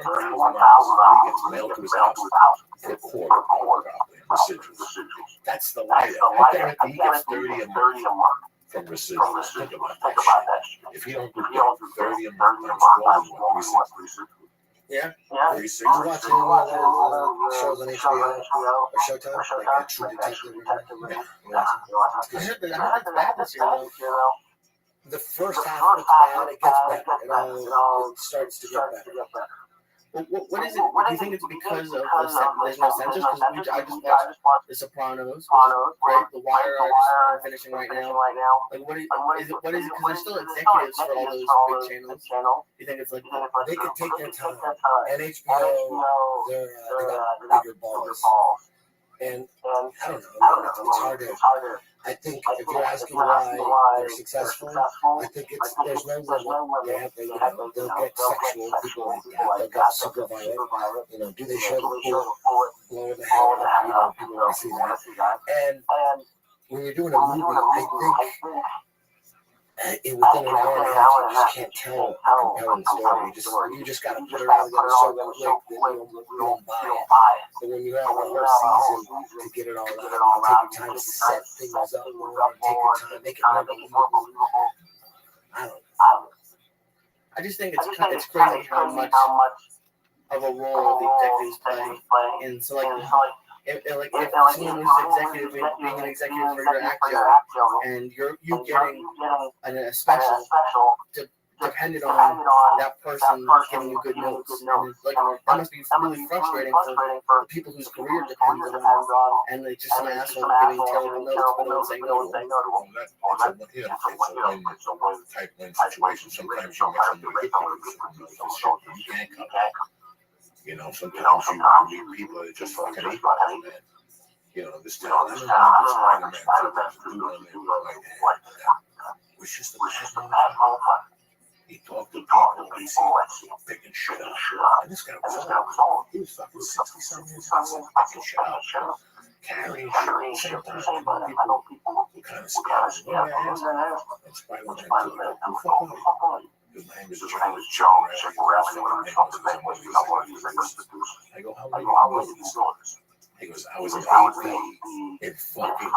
he gets mailed to his house for a quarter, probably, residuals. That's the light. I guarantee he gets 30 a month from residuals. Think about that shit. If he don't do 30 a month, times 12 is what, 360. Yeah. 360. You watching one of those shows on HBO or Showtime? Like True Detective? I heard it's bad this year, though. The first half looks bad, it gets better. It starts to get better. What is it? Do you think it's because of there's no censors? Because I just watched The Sopranos, right? The Wire are finishing right now. Like, what is it? Because there's still executives for all those big channels. You think it's like they could take their time? And HBO, they got bigger balls. And I don't know. It's harder. I think if you're asking why they're successful, I think there's no limit. They'll get sexual, people like that. They'll get super violent. Do they show the blowing the hell up? People want to see that. And when you're doing a movie, I think within an hour and a half, you just can't tell a compelling story. You just got to put it all together so quick that you don't buy it. But when you have a whole season to get it all out, you take your time to set things up more, take your time, make it more believable. I don't know. I just think it's crazy how much of a role the executives play. And so, if someone was executive, being an executive for your act job, and you getting a special depended on that person giving you good notes, and that must be really frustrating for the people whose career depends on them, and like just some asshole giving terrible notes, but no one saying no to them. It's a one type win situation. Sometimes you make some really good producers, you can't come. Sometimes you meet people that just fucking hate man. This town, Spider-Man, was just a bad motherfucker. He talked to people, he seemed picking shit up. And this guy was old. He was fucking 60-something years old, picking shit up. Carrying shit. Same time, I know people who kind of scared. And Spider-Man told him, who the fuck are you? His name is Joe. Check around I go, how long you doing this? He goes, I was an AP in fucking,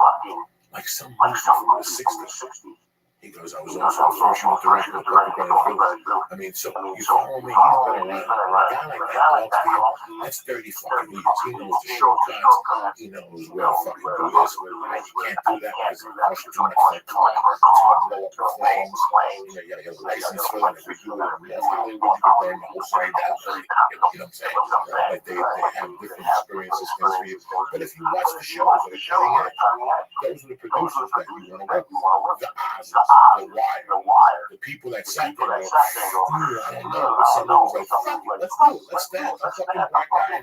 like some movie from the 60s. He goes, I was also a freshman director of Village. I mean, so you follow me, he's been around. A guy like that talks to you, that's 30 fucking years. He knows the shortcuts. He knows where to fucking do this, where you can't do that because it costs too much for a car. It's going to blow up the flames. You got to get a license for it. If you do it immediately, you can burn the whole side down. You know what I'm saying? Like they have different experiences for you. But if you watch the shows that are cutting edge, those are the producers that you want to work with. The Oz. The Wire, the people that sat there, I don't know, but someone was like, fuck it, let's do it, let's stand, a fucking black guy and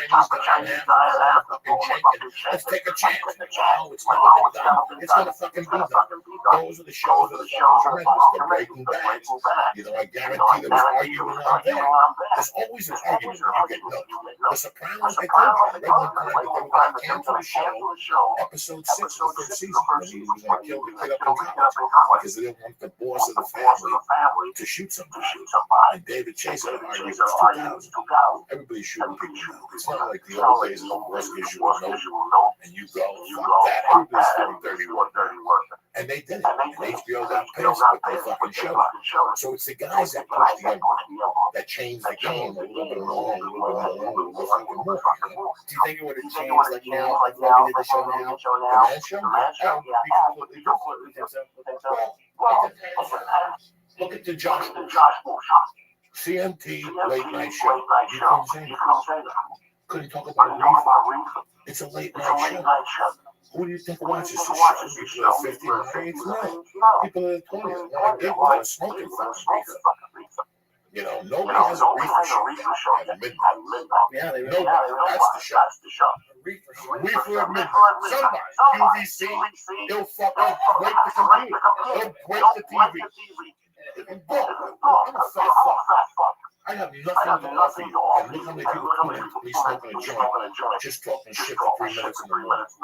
top a Chinese guy and have a fucking chicken, let's take a chance. No, it's never been done, it's gonna fucking be done. Those are the shows that are fucking tremendous, the Breaking Bad. I guarantee there was arguing on there. There's always an argument when you get notes. The Sopranos, I told you, they went time that they were going to cancel the show, episode 6 of the first season, when he was going to kill the kid up in college. Because they didn't want the boss of the family to shoot somebody. And David Chase had argued it's 2000. Everybody's shooting people now. It's not like the old days of the boss gives you a note and you go, fuck that. Everybody's doing dirty work. And they did it. And HBO got pissed, but they fucking showed it. So it's the guys that push the envelope, that change the game a little bit more, a little bit fucking more. Do you think it would have changed like now, like Logan did the show now? The Man Show? Yeah, completely different. Well, look at the Josh Bull CMT late night show. You couldn't say that. Couldn't talk about reefer. It's a late night show. Who do you think watches this show? People are 50 and 80? No. People are 20. Want to get one and smoking fucking reefer. Nobody has a reefer show at midnight. Yeah, they nobody. That's the show. Reefer at midnight. Somebody, QVC, he'll fucking break the computer. He'll break the TV. I'm a fat fuck. I have nothing to offer you. And look how many people come in to be smoking a joint, just talking shit for 3 minutes in the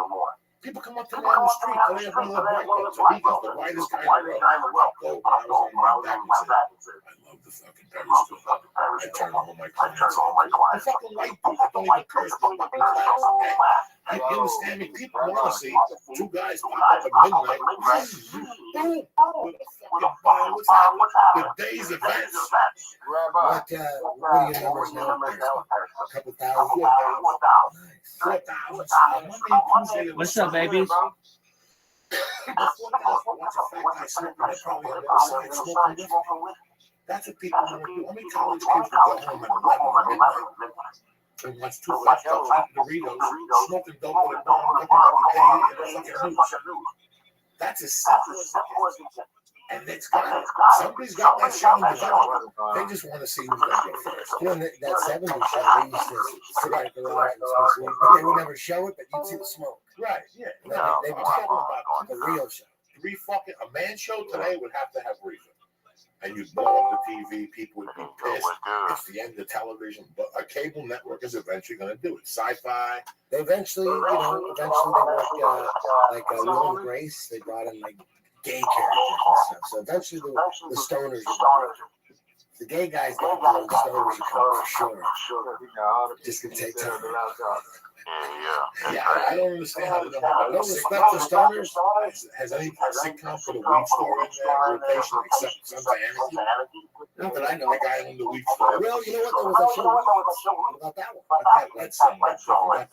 morning. People come up to me on the street, and they have one of the black ones. So he's the whitest guy in the world. Go, when I was on my back and said, I love the fucking periscope. I turn all my clients on. I fucking white dudes that don't even curse. They're fucking class. Okay? You understand me? People want to see two guys pop up at midnight. Boom! With a fucking, what's happening? The day's events. What are your numbers now? A couple thousand? 4,000. What's up, babies? That's what people want to do. How many college kids will go home at 11 and watch two fat dogs eating Doritos, smoking dope with a dog, looking up and fucking news? That's as simple as it is. And it's got, somebody's got that show in the development. They just want to see who's going to go first. You know, that 70s show, they used to sit at the garage and smoke weed. They would never show it, but you'd see the smoke. Right, yeah. They were talking about the real show. A man show today would have to have reason. And you'd blow up the TV, people would be pissed. It's the end of television. But a cable network is eventually going to do it. Sci-fi. They eventually, they worked like Will and Grace. They brought in like gay characters and stuff. So eventually the stoners are the gay guys got the stoners are coming for sure. Just gonna take time. Yeah, I don't understand how they don't have No respect for stoners. Has any sitcom put a weed store in their rotation except Sons of Anarchy? Not that I know. The guy owned the weed store. Well, you know what? There was a show. What about that one? That's something that got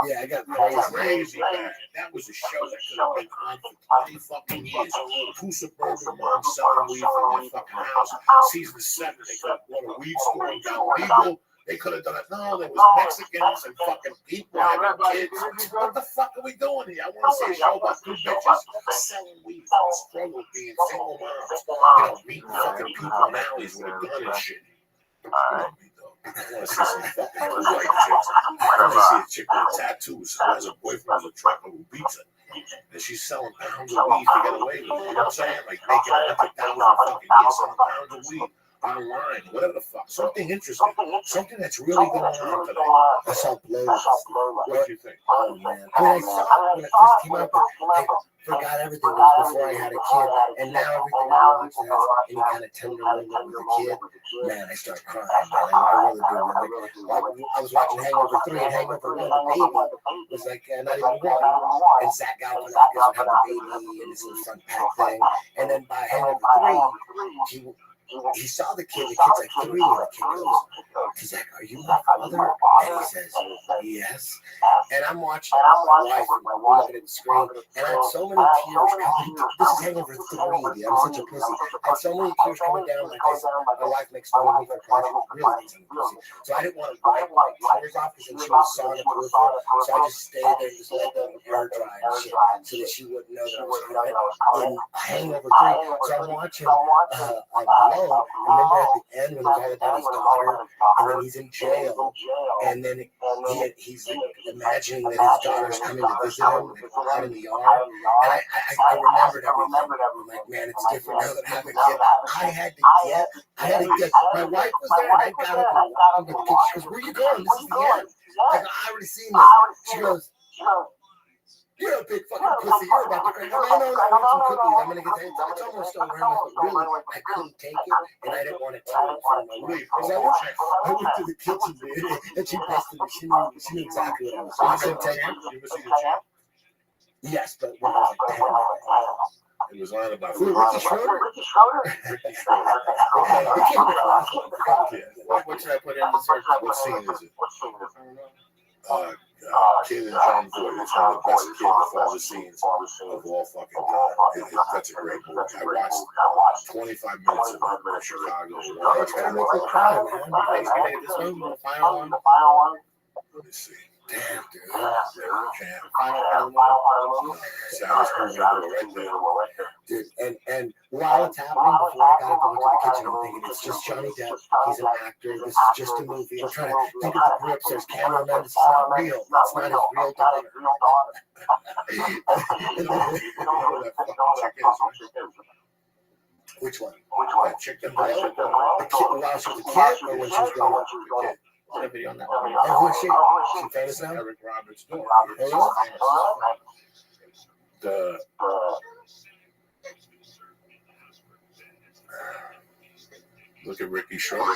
Yeah, I got crazy. crazy bad. That was a show that could have been on for 20 fucking years. Two suburban moms selling weed from their fucking house. Season 7, they could have bought a weed store and got legal. They could have done it. No, there was Mexicans and fucking people having kids. What the fuck are we doing here? I want to see a show about two bitches selling weed and struggle being single moms. Meeting fucking people in alleys with a gun and shit. I want to see some fucking white chicks. I want to see a chick with tattoos who has a boyfriend who's a trucker who beats her. And she's selling pounds of weed to get away with it. You know what I'm saying? Like making 100,000 fucking years selling pounds of weed. Online, whatever the fuck, something interesting, something that's really going on today. I saw Blows. What do you think? Oh man! I mean, I saw it when it first came out, but I forgot everything before I had a kid, and now everything I watch that has any kind of tender moment with a kid, man, I start crying. Man, I really do. Like, I was watching Hangover 3 and Hangover 1. The baby was like not even one, and Zach Galifianakis would have a baby in this little front pack thing, and then by Hangover 3, he saw the kid's like 3, and the kid goes, Zach, are you my father? And he says, yes. And I'm watching my wife, and we're looking at the screen, and I had so many tears coming. This is Hangover 3, dude. I'm such a pussy. I had so many tears coming down my face. My wife makes fun of me for crying. She really thinks I'm a pussy. So I didn't want to wipe my tears off because then she was sawing the peripheral. So I just stayed there and just let the air dry and shit so that she wouldn't know that I was crying. In Hangover 3, so I'm watching Blow. Remember at the end when it's all about his daughter, and then he's in jail, and then he's imagining that his daughter's coming to visit him out in the yard. And I remembered everything. I'm like, man, it's different now that I have a kid. I had to get. My wife was there, and I got up and walked into the kitchen. She goes, "Where are you going? This is the end." Like, I already seen this. She goes, "You're a big fucking pussy. You're about to cry." No, I want some cookies. I'm gonna get that. It's almost over. But really, I couldn't take it, and I didn't want to tell her in front of my wife. Because I went to the kitchen, man, and she busted me. She knew exactly what I was saying. I couldn't take it. You ever see the champ? Yes, but when I was like 10. It was on about Ricky Schroeder? What should I put in the search? What scene is it? Kid and John Boyd. It's one of the best kid father scenes of all fucking time. That's a great movie. I watched 25 minutes of it in Chicago. It's gonna make me cry, man. This one, the final one. Let me see. Damn, dude. Champ. Final part of the movie. Saddest movie right there. Dude, and while it's happening, before I got to go into the kitchen, I'm thinking it's just Johnny Depp. He's an actor. This is just a movie. I'm trying to think of the grips. There's cameramen. It's not real. It's not his real daughter. Which one? That chick that The kid while she was a kid, or when she was growing up? The kid. a video on that one. And who is she? She famous now? Eric Roberts' daughter. Oh, She's really? famous. Look at Ricky Shaw.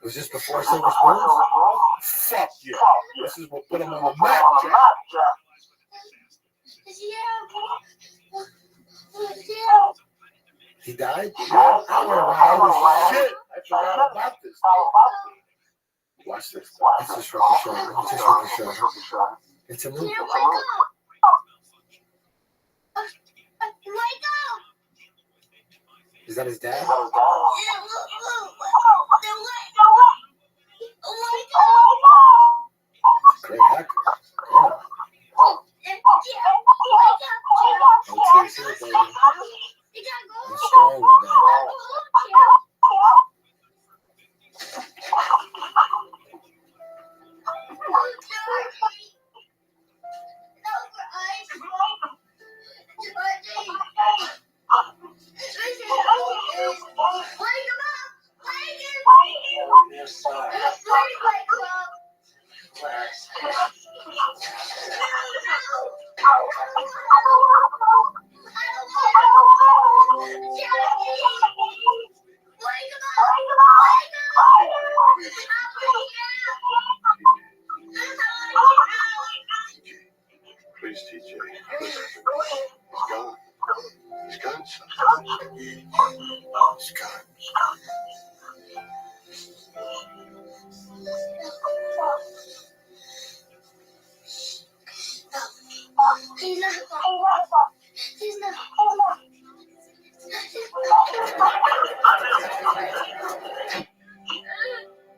Was this before Silver Spoons? Fuck yeah. This is what put him on the map, Jack. He died? I don't know how this shit. I forgot about this. Watch this. It's just Ricky Shaw. It's just Ricky Shaw. It's a movie. Is that his dad? Great actor. Yeah. And TC, baby. I'm strong with that. Please, TJ. He's gone. He's gone, son. He's gone.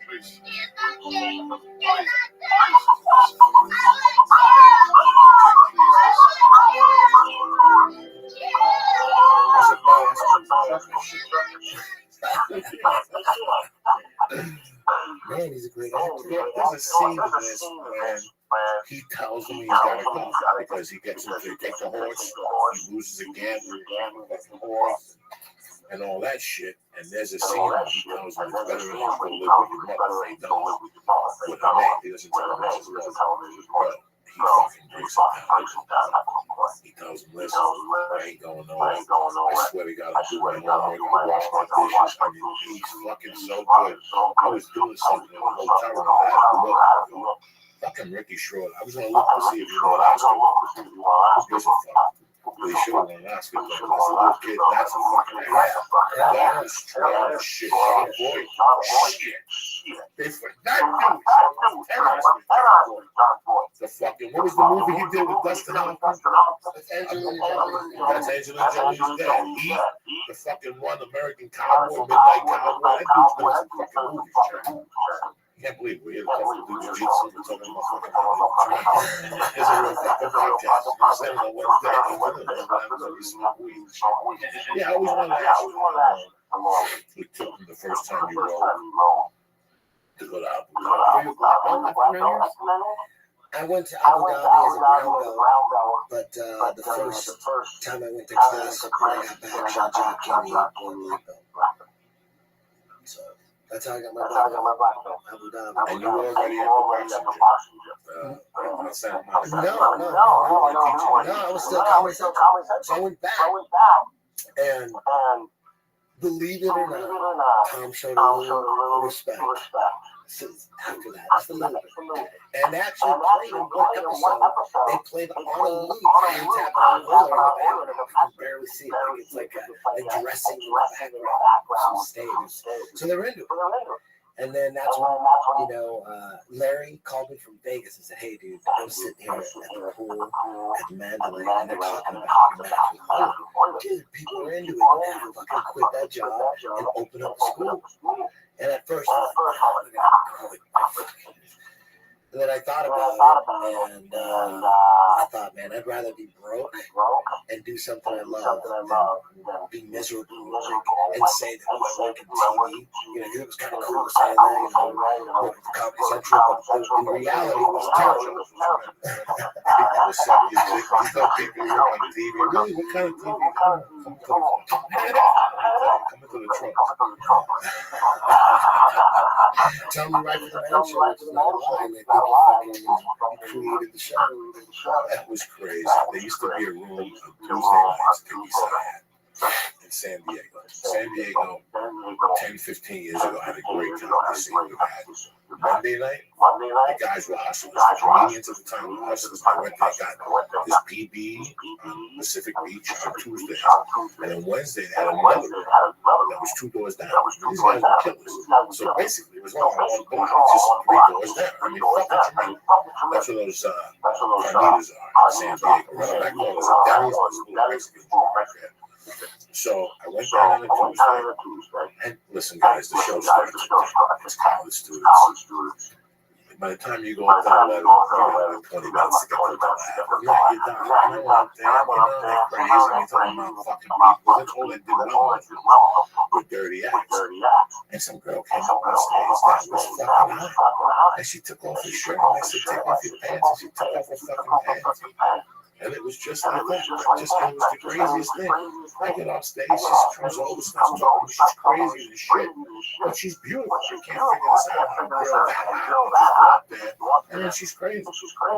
Please. Man, he's a great actor. There's a scene in this when he tells him he's got to go because he gets him to take the horse. He loses again with the horse and all that shit. And there's a scene where he tells him it's better if you go live with your mother. He does. With a man. He doesn't tell him this is love. He fucking breaks it down. He tells him, listen, I ain't going nowhere. I swear to God, I'm doing my homework. I wash my dishes. I mean, he's fucking so good. I was doing something in the hotel room. I had to look. Fucking Ricky Shaw. I was going to look to see if you want to ask him. Who gives a fuck? They should have won an Oscar. But this little kid, that's a fucking ass. That was strong as shit. John Boy. Shit. They forgot you. 10 Oscars, John Boy. The fucking, what was the movie he did with Dustin Hoffman? That's Angelina Jolie's dad. He, the fucking one, American Cowboy, Midnight Cowboy. That dude's been in some fucking movies, Jack. I can't believe we're here to talk to jiu-jitsu. We're talking about fucking It's a real fucking podcast. I'm saying on Wednesday. Yeah, I always wanted to ask you. We took him the first time you rolled to go to Abu Dhabi. I went to Abu Dhabi as a brown belt, but the first time I went to class, when I got back, Sean Jack gave me a black belt. So that's how I got my black belt. Abu Dhabi. And you were already at the boxing gym. No, I was still Comedy Central. So I went back, and believe it or not, Tom showed a little respect. After that, just a little bit. And actually played in one episode, they played on a loop, and tap on a roller in the background. You can barely see it. Like it's like a dressing room background, some stage. So they were into it. And then that's when, Larry called me from Vegas and said, hey, dude, I was sitting here at the pool at the Mandalay, and they're talking about your match. Oh, dude, people are into it. Now fucking quit that job and open up a school. And at first, I was like, oh, my God, quit. And then I thought about it, and I thought, man, I'd rather be broke and do something I love than be miserable and say that I work in TV. Because it was kind of cool saying that, working for Comedy Central, but in reality, it was terrible. People work on TV. Really, what kind of TV? Come into the truck. Tell me right for the man show, which is not a lie. They think you created the show. That was crazy. There used to be a room on Tuesday nights that we had in San Diego. San Diego, 10, 15 years ago, had a great comedy scene. We had Monday night, the guys were hustlers. The comedians at the time were hustlers. I went there, got this PB on Pacific Beach on Tuesday. And then Wednesday, they had another room that was 2 doors down. These guys were killers. So basically, it was all on one block, just 3 doors down. I mean, fucking tremendous. That's what those carnitas are in San Diego. Right on that corner, there's a Denny's, there's a little Mexican joint right there. So I went down on a Tuesday, and listen, guys, the show starts at 10. It's college students. By the time you go up there, 11, you know, 20 minutes to get to the lab. You're done. You know what? They're crazy. They're talking about fucking people. That's all they did well with dirty acts. And some girl came up on stage that was fucking hot. And she took off her shirt, and I said, take off your pants. And she took off her fucking pants. And it was just like that. It was the craziest thing. I get off stage, she comes over, starts talking. She's crazy as shit. But she's beautiful. I can't figure this out. How a girl that loud just go up there, and then she's crazy. We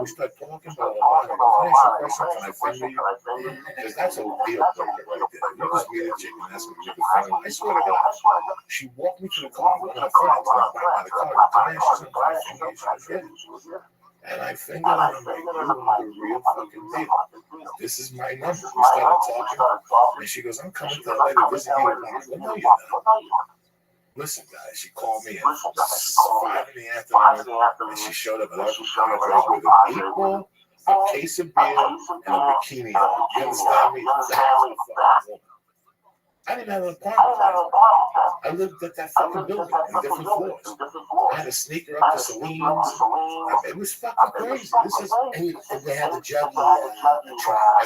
start talking about it. I go, can I ask you a question? Can I finger you? Because that's a deal breaker right there. You just meet a chick and ask me to make a finger. I swear to God. She walked me to the car. One of her friends went by the car. Can I ask you something? Can I finger you? She was, yeah. And I fingered her, and I'm like, you are the real fucking deal. This is my number. We started talking, and she goes, I'm coming to LA to visit you tomorrow. Well, no, you're not. Listen, guys, she called me at 5 in the afternoon, and she showed up at our contract with an equal, a case of beer, and a bikini on. You understand me? That's a fucking woman. I didn't have an apartment. I lived at that fucking building in different floors. I had to sneak her up to Celine's. It was fucking crazy. This is, And they had the juggy and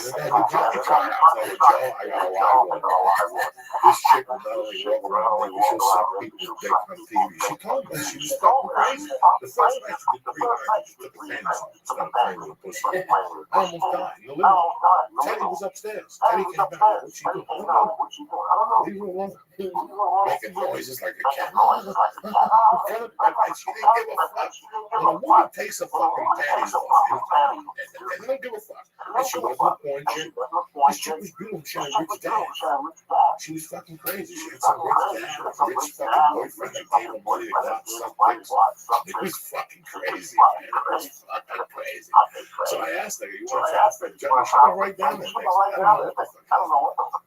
then they had the juggy tryouts. Like, Joe, I got a live one. This chick will not only walk around like she'll suck people's dick on TV. She told me she was fucking crazy. The first night she did 3 nights, she took her panties off, started playing with a pussy. I almost died in the living room. Teddy was upstairs. Teddy came back. What's she doing? I don't know. Leave her alone. Making noises like a cat. And she didn't give a fuck. When a woman takes her fucking panties off, and they don't give a fuck. And she wasn't a porn chick. This chick was beautiful. She had a rich dad. She was fucking crazy. She had some rich dad, a rich fucking boyfriend that gave her money to go out and suck dicks. It was fucking crazy, man. It was fucking crazy. So I asked her, you want to try for Johnny? She went right down there. I don't know what the fuck.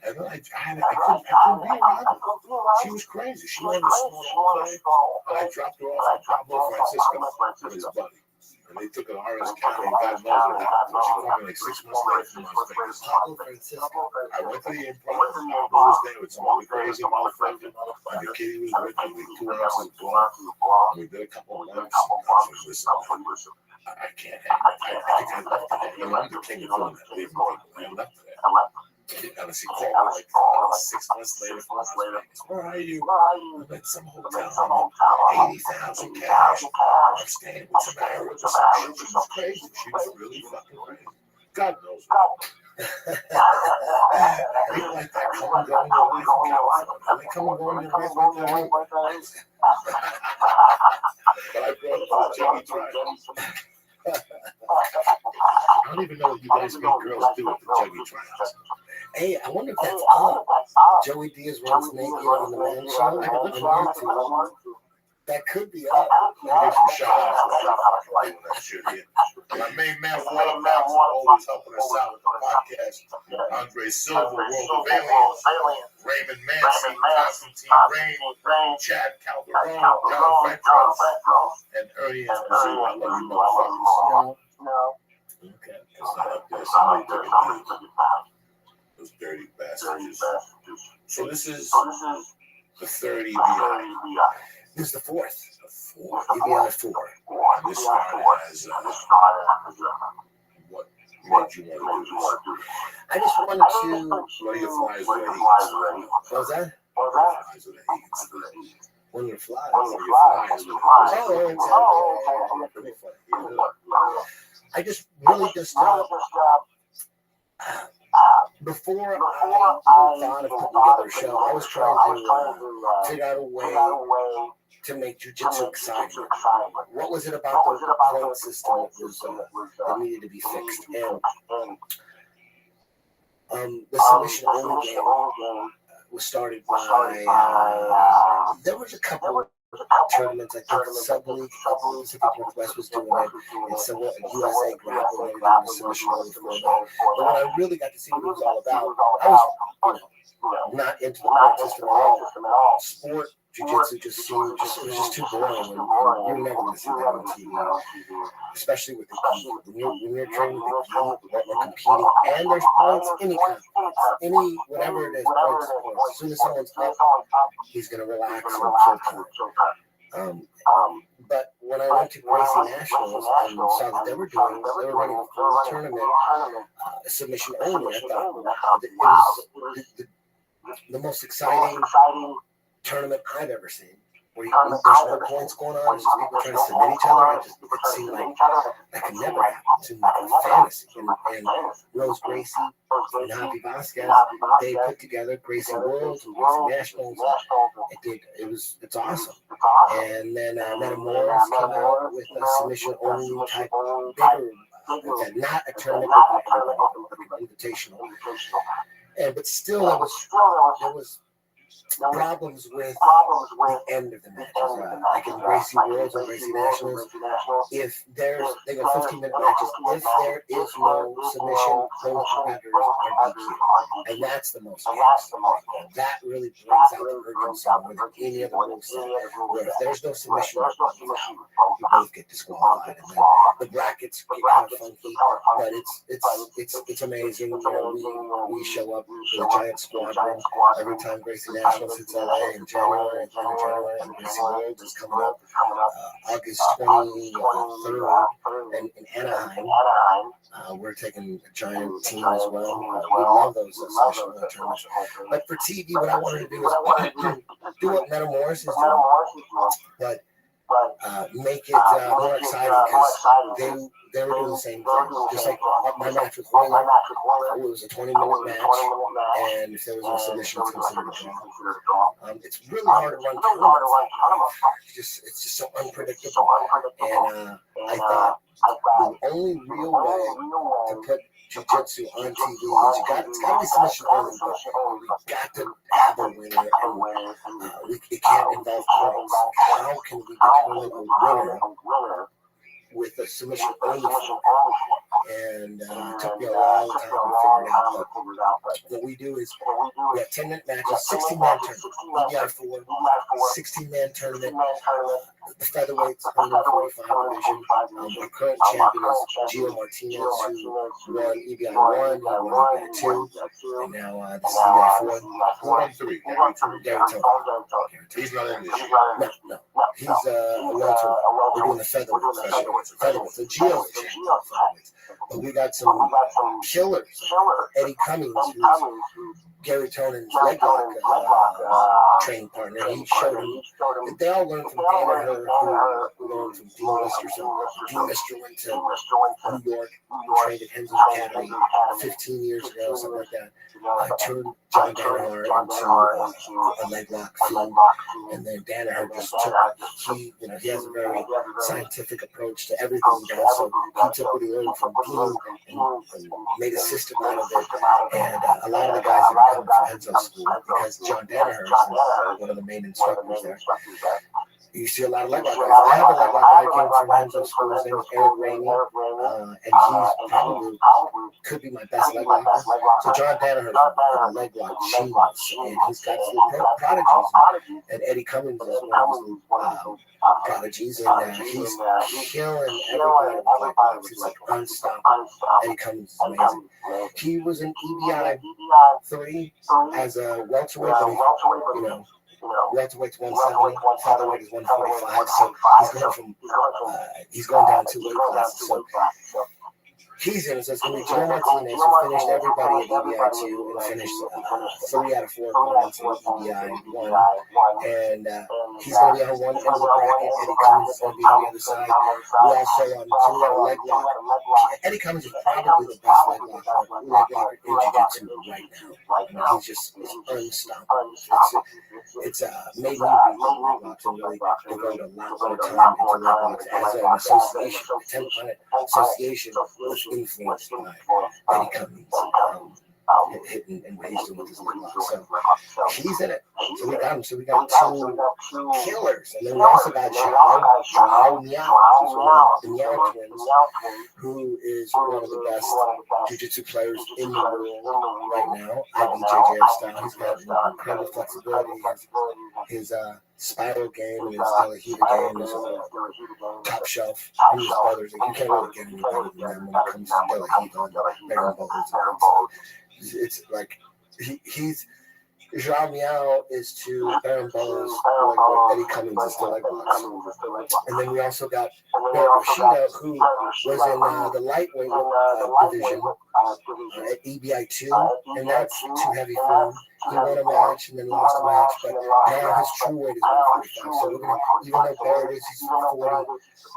And then I couldn't be around her. She was crazy. She wanted to small play, and I dropped her off at Pablo Francisco with his buddy. And they took an RS County, and God knows what happened. She called me like 6 months later from Las Vegas. Pablo Francisco. I went to the improv. Pablo was there with some other crazy motherfucker. And the kid was with me, like 2 ounces of blood. And we did a couple of laps. And I listen, I can't hang. I can't left it. I'm the king of doing that. Leaving people. I left it. And she called me like 6 months later from Las Vegas. Where are you? I'm at some hotel. 80,000 cash. I'm staying with some Arabs or some shit. She was crazy. She was really fucking crazy. God knows what. People like that come and go in your life in California. They come and go in your life like that. But I brought up the Jiggy trials. I don't even know what you guys mean girls do at the Juggy trials. Hey, I wonder if that's up. Joey Diaz runs naked on the Man Show on YouTube. That could be up. Give some shout outs for doing that shit here. My main man, Watermelon, always helping us out with the podcast. Andre Silva, World of Aliens, Raymond Manson, Constantine Rain, Chad Calderon, John Fentros, and Ernie Esposito. I love you motherfuckers. No. Okay. It's not up there. Somebody took it down. Those dirty bastards. So this is the third EBI. This is the fourth. EBI 4. And this started as what made you want to do this? I just wanted to. One of your flies with the heat. What was that? Flies with the heat. One of your flies. One of your flies with the heat. Oh, Pretty funny. I just really just before I even thought of putting together a show, I was trying to figure out a way to make jiu-jitsu exciting. What was it about the point system that needed to be fixed? And the submission only game was started by there was a couple tournaments. I think Sub League, Pacific Northwest was doing it, and some USA Grappling, they were doing a submission only for that. But when I really got to see what it was all about, I was, not into the point system at all. Sport jiu-jitsu just seemed it was just too boring, and you're never going to see that on TV, especially with the gi. When you're training with the gi, or competing, and there's points, any whatever it is, points. As soon as someone's up, he's going to relax and chill time. But when I went to Gracie Nationals and saw that they were running a full tournament, submission only, I thought it was the most exciting tournament I've ever seen. Where there's no points going on, it's just people trying to submit each other. It seemed like that could never happen. It seemed like a fantasy. And Rose Gracie and Javi Vasquez, they put together Gracie Worlds and Gracie Nationals. It's awesome. And then Metamoras came out with a submission only type, bigger, not a tournament, but an invitational. But still, there was problems with the end of the matches. Like in Gracie Worlds or Gracie Nationals, if they go 15-minute matches, if there is no submission, both competitors are DQ. And that's the most important. That really brings out the urgency more than any other rule set. Where if there's no submission, you both get disqualified. And then the brackets get kind of funky, but it's amazing. We show up with a giant squadron every time Gracie Nationals hits LA in January, and Gracie Worlds is coming up August 23rd in Anaheim. We're taking a giant team as well. We love those social tournaments. But for TV, what I wanted to do is do what Metamoras is doing, but make it more exciting, because they were doing the same thing. Just like my match with Wheeler, it was a 20-minute match, and if there was no submission, it's considered a draw. It's really hard to run tournaments. It's just so unpredictable. And I thought the only real way to put jiu-jitsu on TV is it's got to be submission only, but we got to have a winner, and it can't involve points. How can we determine a winner with a submission only format? And it took me a long time to figure it out. But what we do is we have 10-minute matches, 16-man tournament. EBI 4, 16-man tournament. The featherweights, 145 division. Our current champion is Gio Martinez, who won EBI 1, he won EBI 2, and now this is EBI 4. Who won 3? Gary Tone. He's not in this. No. He's a welterweight. We're doing the featherweights. So Gio's the champion of featherweights. But we got some killers. Eddie Cummings, who's Gary Tonen's leg lock training partner. He showed him that they all learned from Dana, who learned from Dean Lister. So Dean Lister went to New York, trained at Hensley Academy 15 years ago, something like that. Turned John Danaher into a leg lock fiend, and then Danaher just took. He has a very scientific approach to everything he does. So he took what he learned from Dean and made a system out of it. And a lot of the guys that come from Henzo School, because John Danaher is one of the main instructors there. You see a lot of leg lock guys. I have a leg lock guy who came from Henzo School. His name is Eric Ramey, and he's probably could be my best leg locker. So John Danaher is a leg lock genius, and he's got some prodigies. And Eddie Cummings is one of his prodigies, and he's killing everybody with leg locks. He's like unstoppable. Eddie Cummings is amazing. He was in EBI 3 as a welterweight, but welterweight's 170, featherweight is 145, so he's going down 2 weight classes. So he's in it, so it's going to be Joe Martinez, who finished everybody at EBI 2 and finished 3 out of 4 going into EBI 1. And He's going to be on one end of the bracket. Eddie Cummings is going to be on the other side. We also so we got a leg lock. Eddie Cummings is probably the best leg locker in jiu-jitsu right now. He's just unstoppable. It's made me read leg locks and really devote a lot more time into leg locks as an association. The 10 Planet Association was influenced by Eddie Cummings. Hitting and what he's doing with his leg lock. So he's in it. So we got him. So we got two killers. And then we also got Zhao Miao, the Miao twins, who is one of the best jiu-jitsu players in the world right now. IBJJF style. He's got incredible flexibility. His spiral game and his De La Riva game is top shelf. Him and his brothers, you can't really get any better than them when it comes to De La Riva and Baron Bowles. It's like he's Zhao Miao is to Baron Bowles like what Eddie Cummings is to leg locks. And then we also got Rothschild, who was in the lightweight division at EBI2, and that's too heavy for him. He won a match and then lost a match, but now his true weight is 145. So we're gonna, even though Barrett is he's 40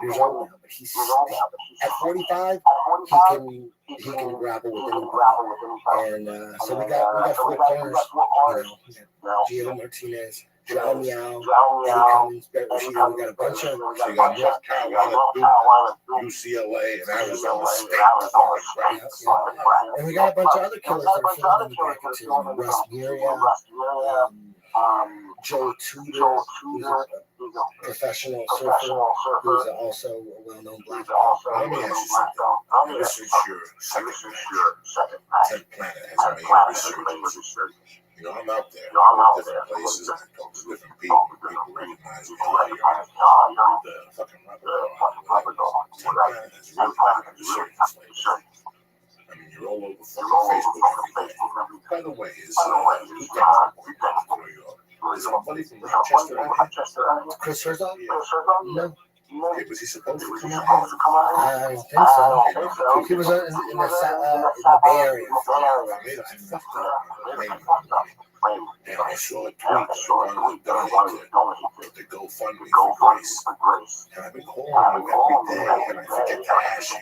years old now, but he's at 45, he can grapple with anybody. And so we got four corners, Gio Martinez, Zhao Miao, Eddie Cummings, Barrett Rothschild. We got a bunch of. So you got North Carolina, Duke, UCLA, and Arizona State. And we got a bunch of other killers that are filling in the bracket too. Russ Muriel, Joe Tudor, who's a professional surfer, who's also a well-known black belt. Let me ask you something. This is your second match. 10 Planet has made a resurgence. You know, I'm out there. I go to different places. I talk to different people. People recognize me. You're the fucking rubber dog. 10 Planet has really had a resurgence lately. I mean, you're all over fucking Facebook every day. By the way, is who takes New York? Is somebody from Rochester out here? Chris Herzog? No. Okay, was he supposed to come out? I don't think so. He was in the Bay Area. I fucked up. And I saw a tweet that I wanted to donate to GoFundMe for Grace. And I've been calling you every day, and I forget to ask you.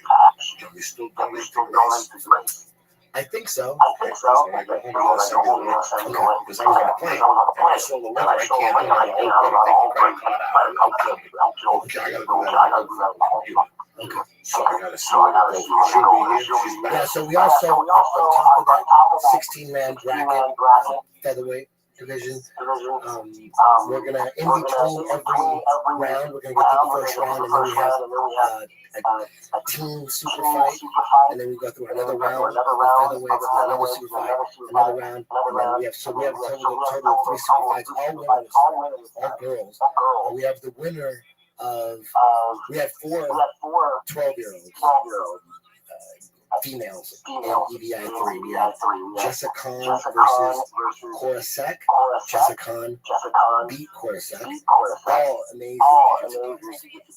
Can we still donate to Grace? I think so. Okay, because when I go home, I'm going to send you the link. Because I was on a plane, and I saw the link, and I can't do it. I'm open, I'm taking credit card out. Don't kill me. Okay, I got to do that on the computer. So I got to see what it goes. She'll be here. She's back. Yeah, so we also, on top of that 16-man bracket, featherweight division, we're going to, in between every round, we're going to get through the first round, and then we have a team super fight, and then we go through another round of featherweights, another super fight, another round, and then we have a total of 3 super fights, all women, all girls. We have the winner of, we have 4 12-year-olds. Females in EBI 3. We have Jessica Khan versus Cora Sek. Jessica Khan beat Cora Sek. All amazing.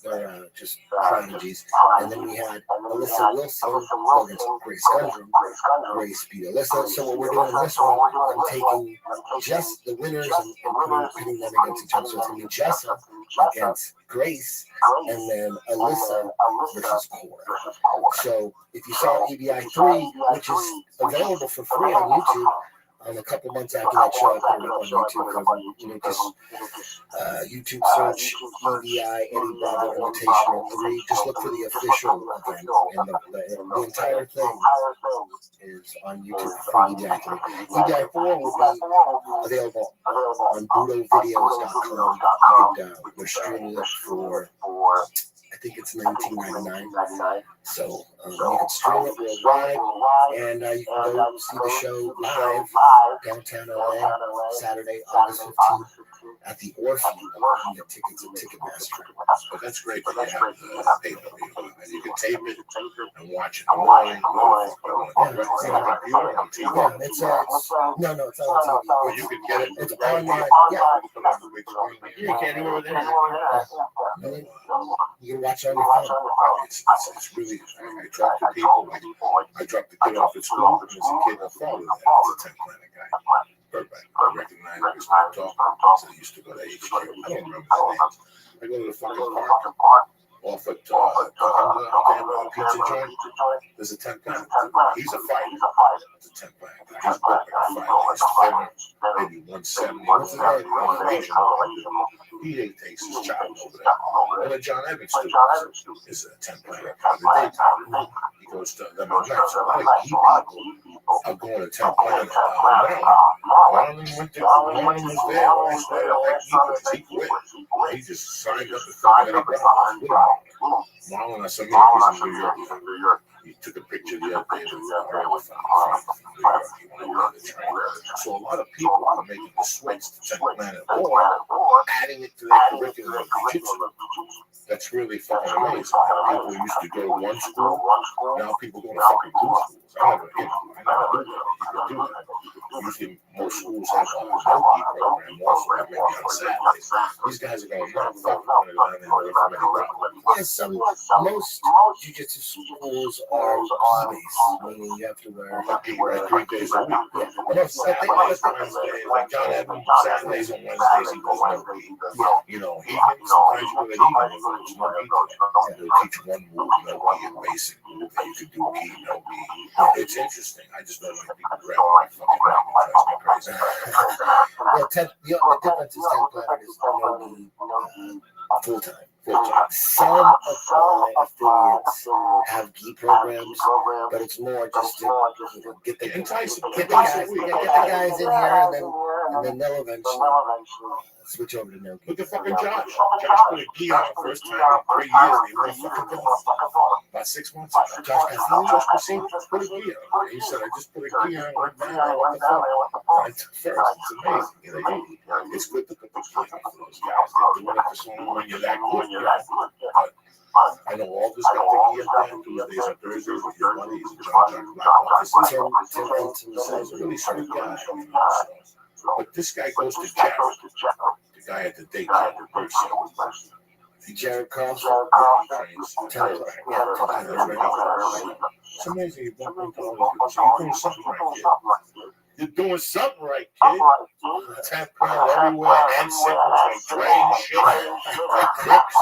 They're just prodigies. And then we had Alyssa Wilson against Grace Gundrum. Grace beat Alyssa. So what we're doing in this one, I'm taking just the winners and pitting them against each other. So it's going to be Jessica against Grace, and then Alyssa versus Cora. So if you saw EBI 3, which is available for free on YouTube, a couple months after that show, I put it up on YouTube. Just YouTube search EBI Eddie Bravo Invitational 3. Just look for the official event, and the entire thing is on YouTube for EBI 3. EBI 4 will be available on budovideos.com. We're streaming it for, I think it's $19.99. So you can stream it worldwide, and you can go see the show live downtown LA Saturday, August 15th at the Orpheum. You can get tickets at Ticketmaster. But that's great that you have the pay-per-view. And you can tape it and watch it online. Yeah, it's no, it's on TV. You can get it. It's online. You can't anywhere with it. You can watch it on your phone. It's really, I talk to people, I dropped the kid off at school, and there's a kid in Florida that was a 10 Planet guy. Burbank. I recognize him because I talk. So he used to go to HQ. I don't remember his names. I go to the fucking park off at the pizza joint. There's a 10 pound. He's a fighter. It's a 10 pound. He's booked like a fighter. He's thinner, maybe 170. What's his name? He takes his child over there. And then John Evans is a 10 pound. He goes to them at night. So a lot of geek people are going to 10 pound. One of them went there. One of them was there. When I started like he quit. He just signed up and fucking it up. Marlon Asamiya, he's in New York. He took a picture the other day of New York. He wanted to train. So a lot of people are making the switch to 10 Planet or adding it to their curriculum of jiu-jitsu. That's really fucking amazing. People used to go to one school, now people go to fucking two schools. I never heard that you could do that. Usually most schools have a no-gi program also, maybe on Saturdays. These guys are going, no, fuck, I'm going to go down there and learn from anybody. Most jiu-jitsu schools are gi-based, meaning you have to wear 3 days a week. Yeah. Most Wednesdays, like John Evans, Saturdays and Wednesdays, he goes no gi. You know, Hegan, sometimes you go to Hegan, there's no gi. They'll teach one move, no gi, a basic move that you can do gi, no gi. It's interesting. I just don't like people grab my fucking neck and drives me crazy. Well, the difference is 10 Planet is no full-time. Some of my affiliates have gi programs, but it's more just to get the guys in here, and then they'll eventually switch over to no gi. Look at fucking Josh. Josh put a gi on first time in 3 years, and he won fucking gold. About 6 months ago. Josh Cassini just put a gi on. He said, I just put a gi on, went down, I went the fuck. I took first. It's amazing. You know, it's good to put the gi on for those guys. They're doing it for so long when you're that good. I know all this got the gi up there. Tuesdays and Thursdays with your buddies and John This is a really sweet guy. You know, but this guy goes to Jared, the guy at the daycare. Jared Carlson. It's amazing you bump into all these people. So you're doing something right, kid. You're doing something right, kid. 10 pound everywhere, and singles, like Dre and shit, like Crooks.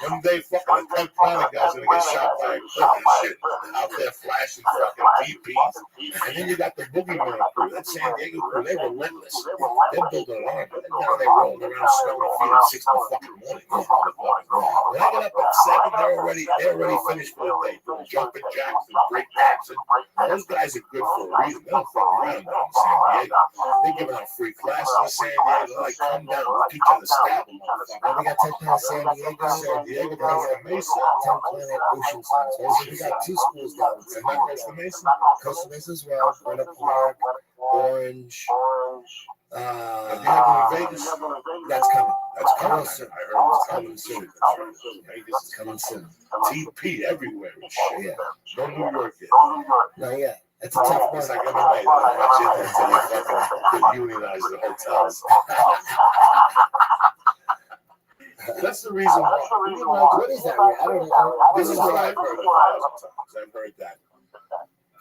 One day, fucking 10 pound guy's gonna get shot by a crook and shit out there flashing fucking DPs. And then you got the Boogeyman crew, that San Diego crew, they're relentless. They're building an army. Now they rolling around smelling feet at 6 in the fucking morning. When I get up at 7, they're already finished for the day. Doing jumping jacks and break dancing. Those guys are good for a reason. They don't fuck around down in San Diego. They're giving out free classes in San Diego. Like, come down, we'll teach you how to stab them, motherfucker. We got 10 Planet San Diego, we got Mesa. 10 Planet Oceanside. So we got 2 schools down. And that Costa Mesa? Costa Mesa as well. Brenner Park, Orange. Have you had in Vegas? That's coming. That's coming. Oh, soon. I heard it's coming soon. Vegas is coming soon. TP everywhere and shit. Yeah. No New York yet. Not yet. It's a tough It's one. like MMA. They don't watch it until they fucking unionize the hotels. That's the reason why. What is that? I don't know. This is what I've heard 1,000 times. I've heard that.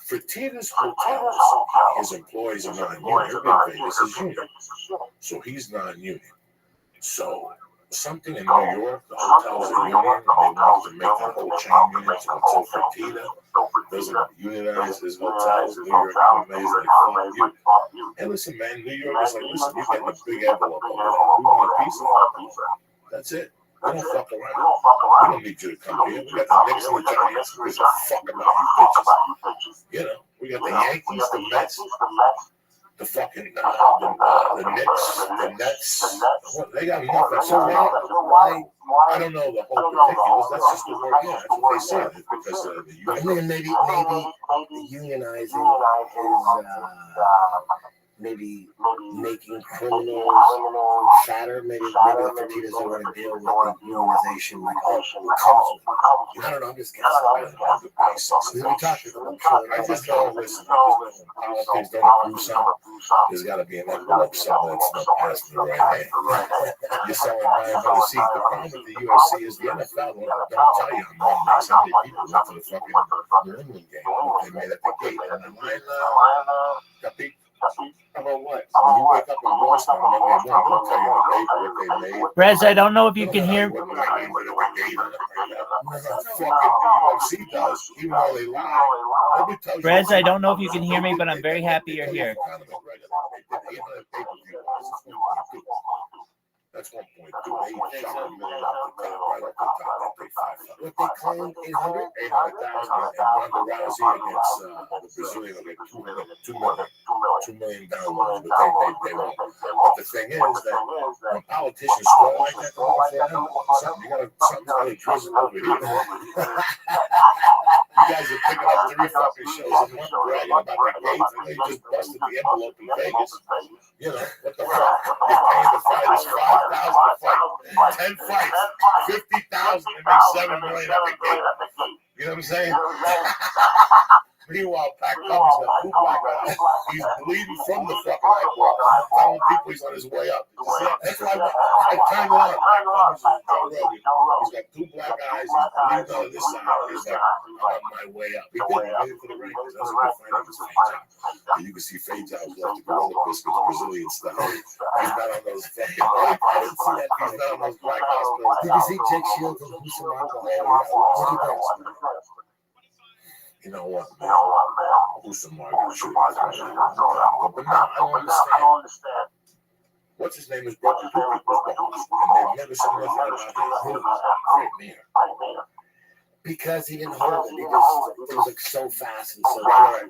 Fertitta's hotels, his employees are non-union. Everybody in Vegas is union. So he's non-union. So something in New York, the hotels are union, and they want to make that whole chain union until Fertitta doesn't unionize his hotels. New York MMA's like, fuck you. And listen, man, New York is like, listen, you're getting a big envelope over there. We want a piece of it. That's it. We don't fuck around. We don't need you to come here. We got the Knicks and the Giants. We don't fuck about you bitches. You know, we got the Yankees, the Mets, the fucking the Knicks, the Nets. They got nothing. So why? I don't know the whole particulars. That's just the word. Yeah, that's what they say. It's because of the union. I mean, maybe the unionizing is maybe making criminals fatter. Maybe the Fertittas don't want to deal with the unionization like comes with it. I don't know. I'm just guessing. I don't know the basics. We talked about it. I just know, listen, politics don't approve something. There's got to be an envelope somewhere that's not passing the right hand. You're selling 900 seats. The problem with the UFC is the NFL don't tell you on Mondays how many people went to the fucking New England game. They made at the gate. And the line got big. About what? When you wake up and roast them, and they don't tell you on the paper what they made. Rez, I don't know if you can hear. What they made, what they gave them. Fucking the UFC does, even though they lie. Nobody tells you. Rez, I don't know if you can hear me, but I'm very happy you're here. That's 1.2. They shot $1 million off the top, right off the top. They paid $500,000. What they claimed 800? 800,000, and Ronda Rousey against the Brazilian will get $2 million downloads, but they won't. But the thing is that when politicians score like that, something's got to drizzle over here. You guys are picking up 3 fucking shows and one bragging about the gates, and they just busted the envelope in Vegas. You know, what the fuck? You're paying the fighters $5,000 a fight, 10 fights, $50,000, and make $7 million at the gate. You know what I'm saying? Meanwhile, Pat Cummins got 2 black eyes. He's bleeding from the fucking eyeball, telling people he's on his way up. That's why I turned it on. Pat Cummins is Joe Rogan. He's got 2 black eyes. He's bleeding on this side. He's like, I'm on my way up. He did. He made it to the ring. That was a good fight against Fade Out. And you can see Fade Out left the gorilla biscuits, Brazilian style. He's not on those fucking black eyes. He's not on those black hospitals. Did you see Jake Shields and Houston Marco? What do you think? You know what, man? Who's the market? But now I don't understand. What's his name is broken 2 people's bones, and they've never said nothing about his nightmare. Because he didn't hold it. He just, it was like so fast and so Right.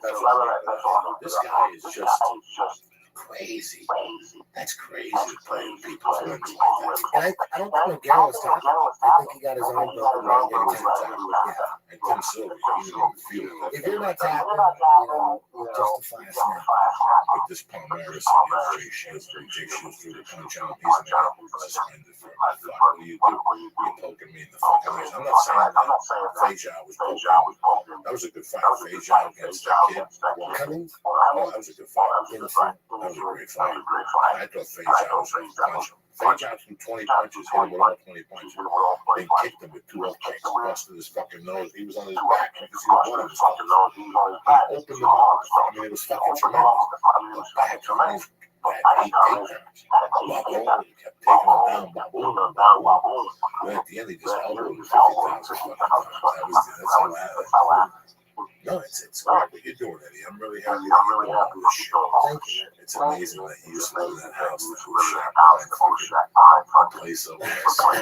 This guy is just crazy. That's crazy to play in people's limbs like that. And I don't think Miguel was tough. I think he got his arm broken around getting tapped out. Yeah. And Tim Silver, he didn't even feel it. If you're not tapping, you justify a snap. Like this Palmeiras against Jake Shields, Jake Shields threw the punch out. He's not suspended for a fuck. What do? You're poking me in the fucking eyes. I'm not saying that Feja was poking. That was a good fight. Feja against that kid. Cummins? Oh, that was a good fight. That was a great fight. I thought Feja was going to punch him. Feja threw 20 punches, hit him with all 20 punches. Then kicked him with 2 up kicks, busted his fucking nose. He was on his back. You could see the blood on his nose. He opened the mouth. I mean, it was fucking tremendous. Bad times. Bad 8 takedowns. Baboon kept taking him down. Baboon. Then at the end, he just elbowed him 50,000 fucking times. That's all I had. No, it's great what you're doing, Eddie. I'm really happy that you're doing this show. It's amazing that you used to live in that house that was Shack fucking place over there. It's the way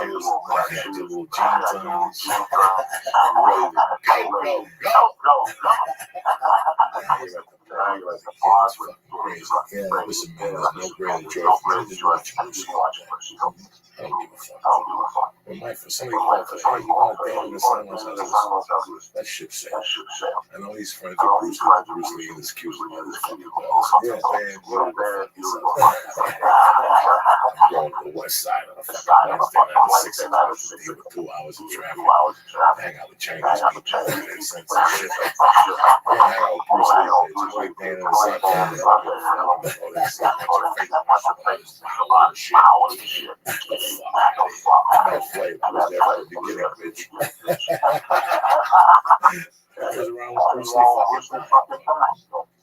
your little black shoes, your little jeans on, ready to go. You're at the bar, fucking crazy. Yeah, listen, man, there's no greater joy for me than watching this. I don't give a fuck. Well, Mike, for somebody called today, hey, you want to dance in the sun? That shit's sad. I know he's friends with Bruce Lee and his cute little fucking balls. Yeah, man, what the fuck is up? I'm going to the west side on a fucking Wednesday night at 6 o'clock to deal with 2 hours of traffic. Hang out with Chinese people and send some shit. Yeah, hang out with Bruce Lee, bitch. You like Dan in the sun. Oh, that's a bunch of fake martial shit. No flavor. I was there from the beginning, bitch. That was around with Bruce Lee fucking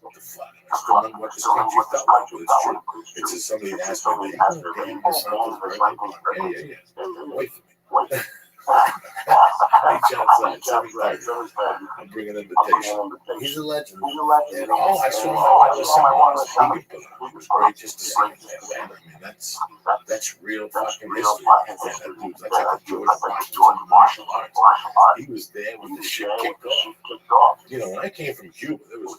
what the fuck? I still remember what this country felt like, but it's true. It's just somebody asked me, yeah. Wait for me. Hey, Johnson, 7:30. I'm bringing an invitation. He's a legend. And I saw him on the seminars he could put on. It was great just to see him there, man. I mean, that's real fucking history. That dude's like the George Washington of martial arts. He was there when the shit kicked off. You know, when I came from Cuba, there was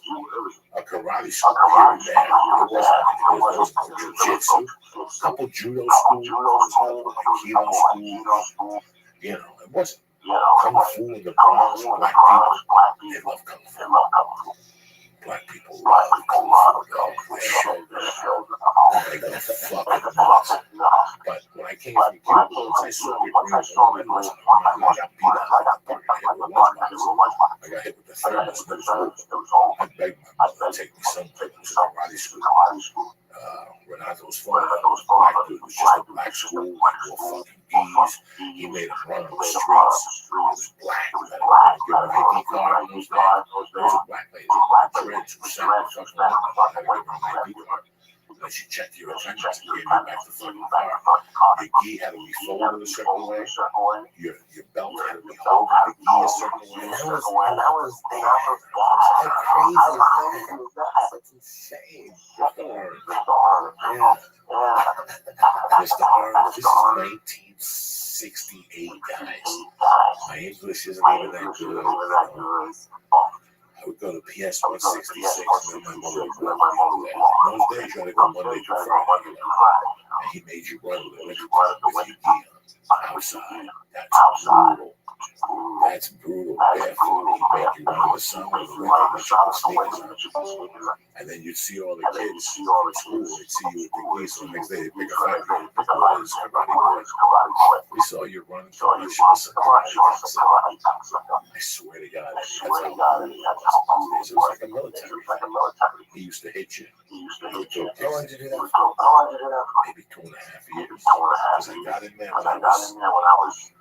a karate school here and there. There was jiu-jitsu, a couple judo schools, aikido schools. You know, it wasn't kung fu in the Bronx. Black people, they love kung fu. Black people love kung fu. They go fucking nuts. But when I came from Cuba, once I saw the Greens, I got beat out like a fucking hit with lunchbox. I got hit with the thermos. I begged my mother to take me somewhere. It was karate school. Renato's father, black dude, was just a black school, he wore fucking geese. He made him run on the streets. He was black. You had to give him an ID card in those days. There was a black lady with dreads who sat in fucking window. You had to give her an ID card. And she checked your attendance and gave you back the fucking car. Your gi had to be folded a certain way. Your belt had to be holding the gi a certain way. That was how crazy is that? That's insane. Mr. Orange. Yeah. Mr. Orange, this is 1968, guys. My English isn't even that good. I would go to PS 166 when my mother would go. In those days, you had to go Monday through Friday. And he made you run with your gi on outside. That's brutal. That's brutal. Barefoot. He'd make you run in the sun with the winter with your sneakers on. And then you'd see all the kids at school. They'd see you with the geese. So the next day, they'd pick a fight. Boys, karate boys. We saw you running through the shots. I swear to God, that's how it was. It was like a military. He used to hit you. How long did you do that for? Maybe 2.5 years. Because I got in there when I was.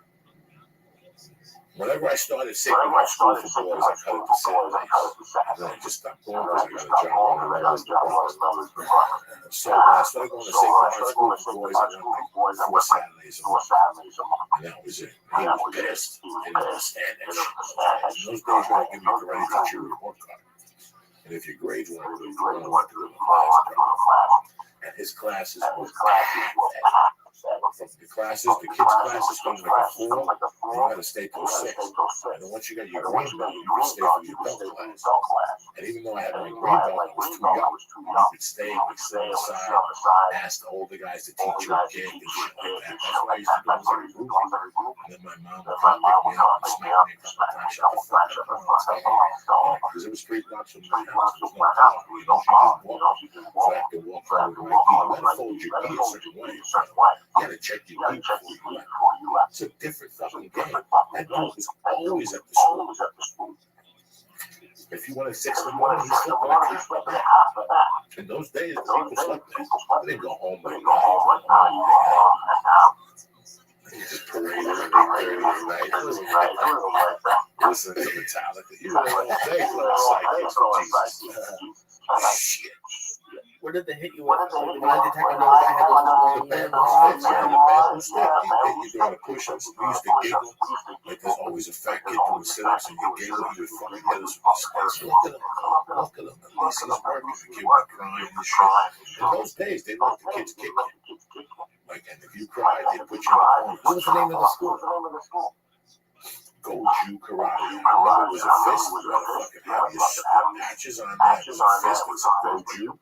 Whenever I started singing my school for boys, I cut it to Saturdays. And then I just stopped going because I got a job running around the block. So when I started going to sing my school for boys, I went like 4 Saturdays a month. And that was it. He was pissed. He didn't understand that shit. In those days, you had to give me a karate teacher report card. And if your grades weren't good, you went to the class. And his classes were the classes, the kids' classes started like a 4, and you had to stay till 6. And then once you got your green belt, you could stay for your belt class. And even though I had my green belt, I was too young. You could stay and we'd sit on the side, ask the older guys to teach you a gig and shit like that. That's what I used to do. I was every group. And then my mom would come pick me up and smack me a couple times. Shut the fuck up. Because it was 3 blocks from my house. There was no car. You know, you just walk. So I had to walk over to my gear. You had to fold your gear a certain way. You had to check your gear before you left. It's a different fucking game. That dude was always at the school. If you wanted 6 in the morning, he slept in a cop. In those days, people slept there. They didn't go home like that. They just paraded at 8:30 at night. It wasn't like that. Listening to Metallica. You know, they were psychics for Jesus. Shit. Where did they hit you with? When I detected another guy had those long bamboo sticks. You doing the push-ups. We used to giggle. Like there's always a fat kid doing sit-ups and you giggle. He would fucking hit us with the sticks. Look at him. Look at him. At least he's working. The kid was crying and shit. In those days, they let the kids kick you. Like, and if you cried, they'd put you in the corner. What was the name of the school? Goju Karate. I remember it was a fist. You had to fucking have your patches on there. It was a fist. It's a Goju.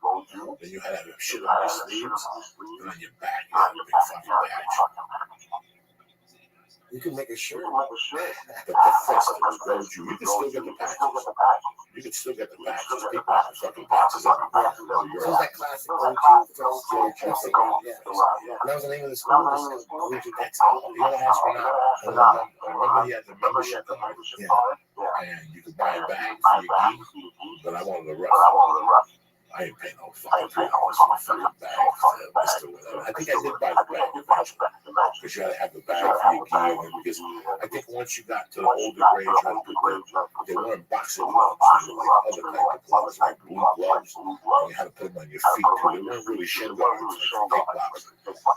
Then you had to have shit on your sleeves. And on your back, you had a big fucking patch. You can make a shirt. But the fist, it was Goju. You could still get the patches. You could still get the patches. People have the fucking patches everywhere. So it was that classic Goju. Yeah. That was the name of the school. That's all. You don't ask for now. I remember he had the membership card. Yeah. And you could buy a bag for your gi, but I wanted the rough. I ain't paying no fucking $3 for a fucking bag for Mr. Whatever. I think I did buy the bag eventually. Because you had to have the bag for your gi. Because I think once you got to the older grades, you had to put they weren't boxing gloves. They were like other type of gloves, like blue gloves. And you had to put them on your feet too. They weren't really shin guards, like big gloves.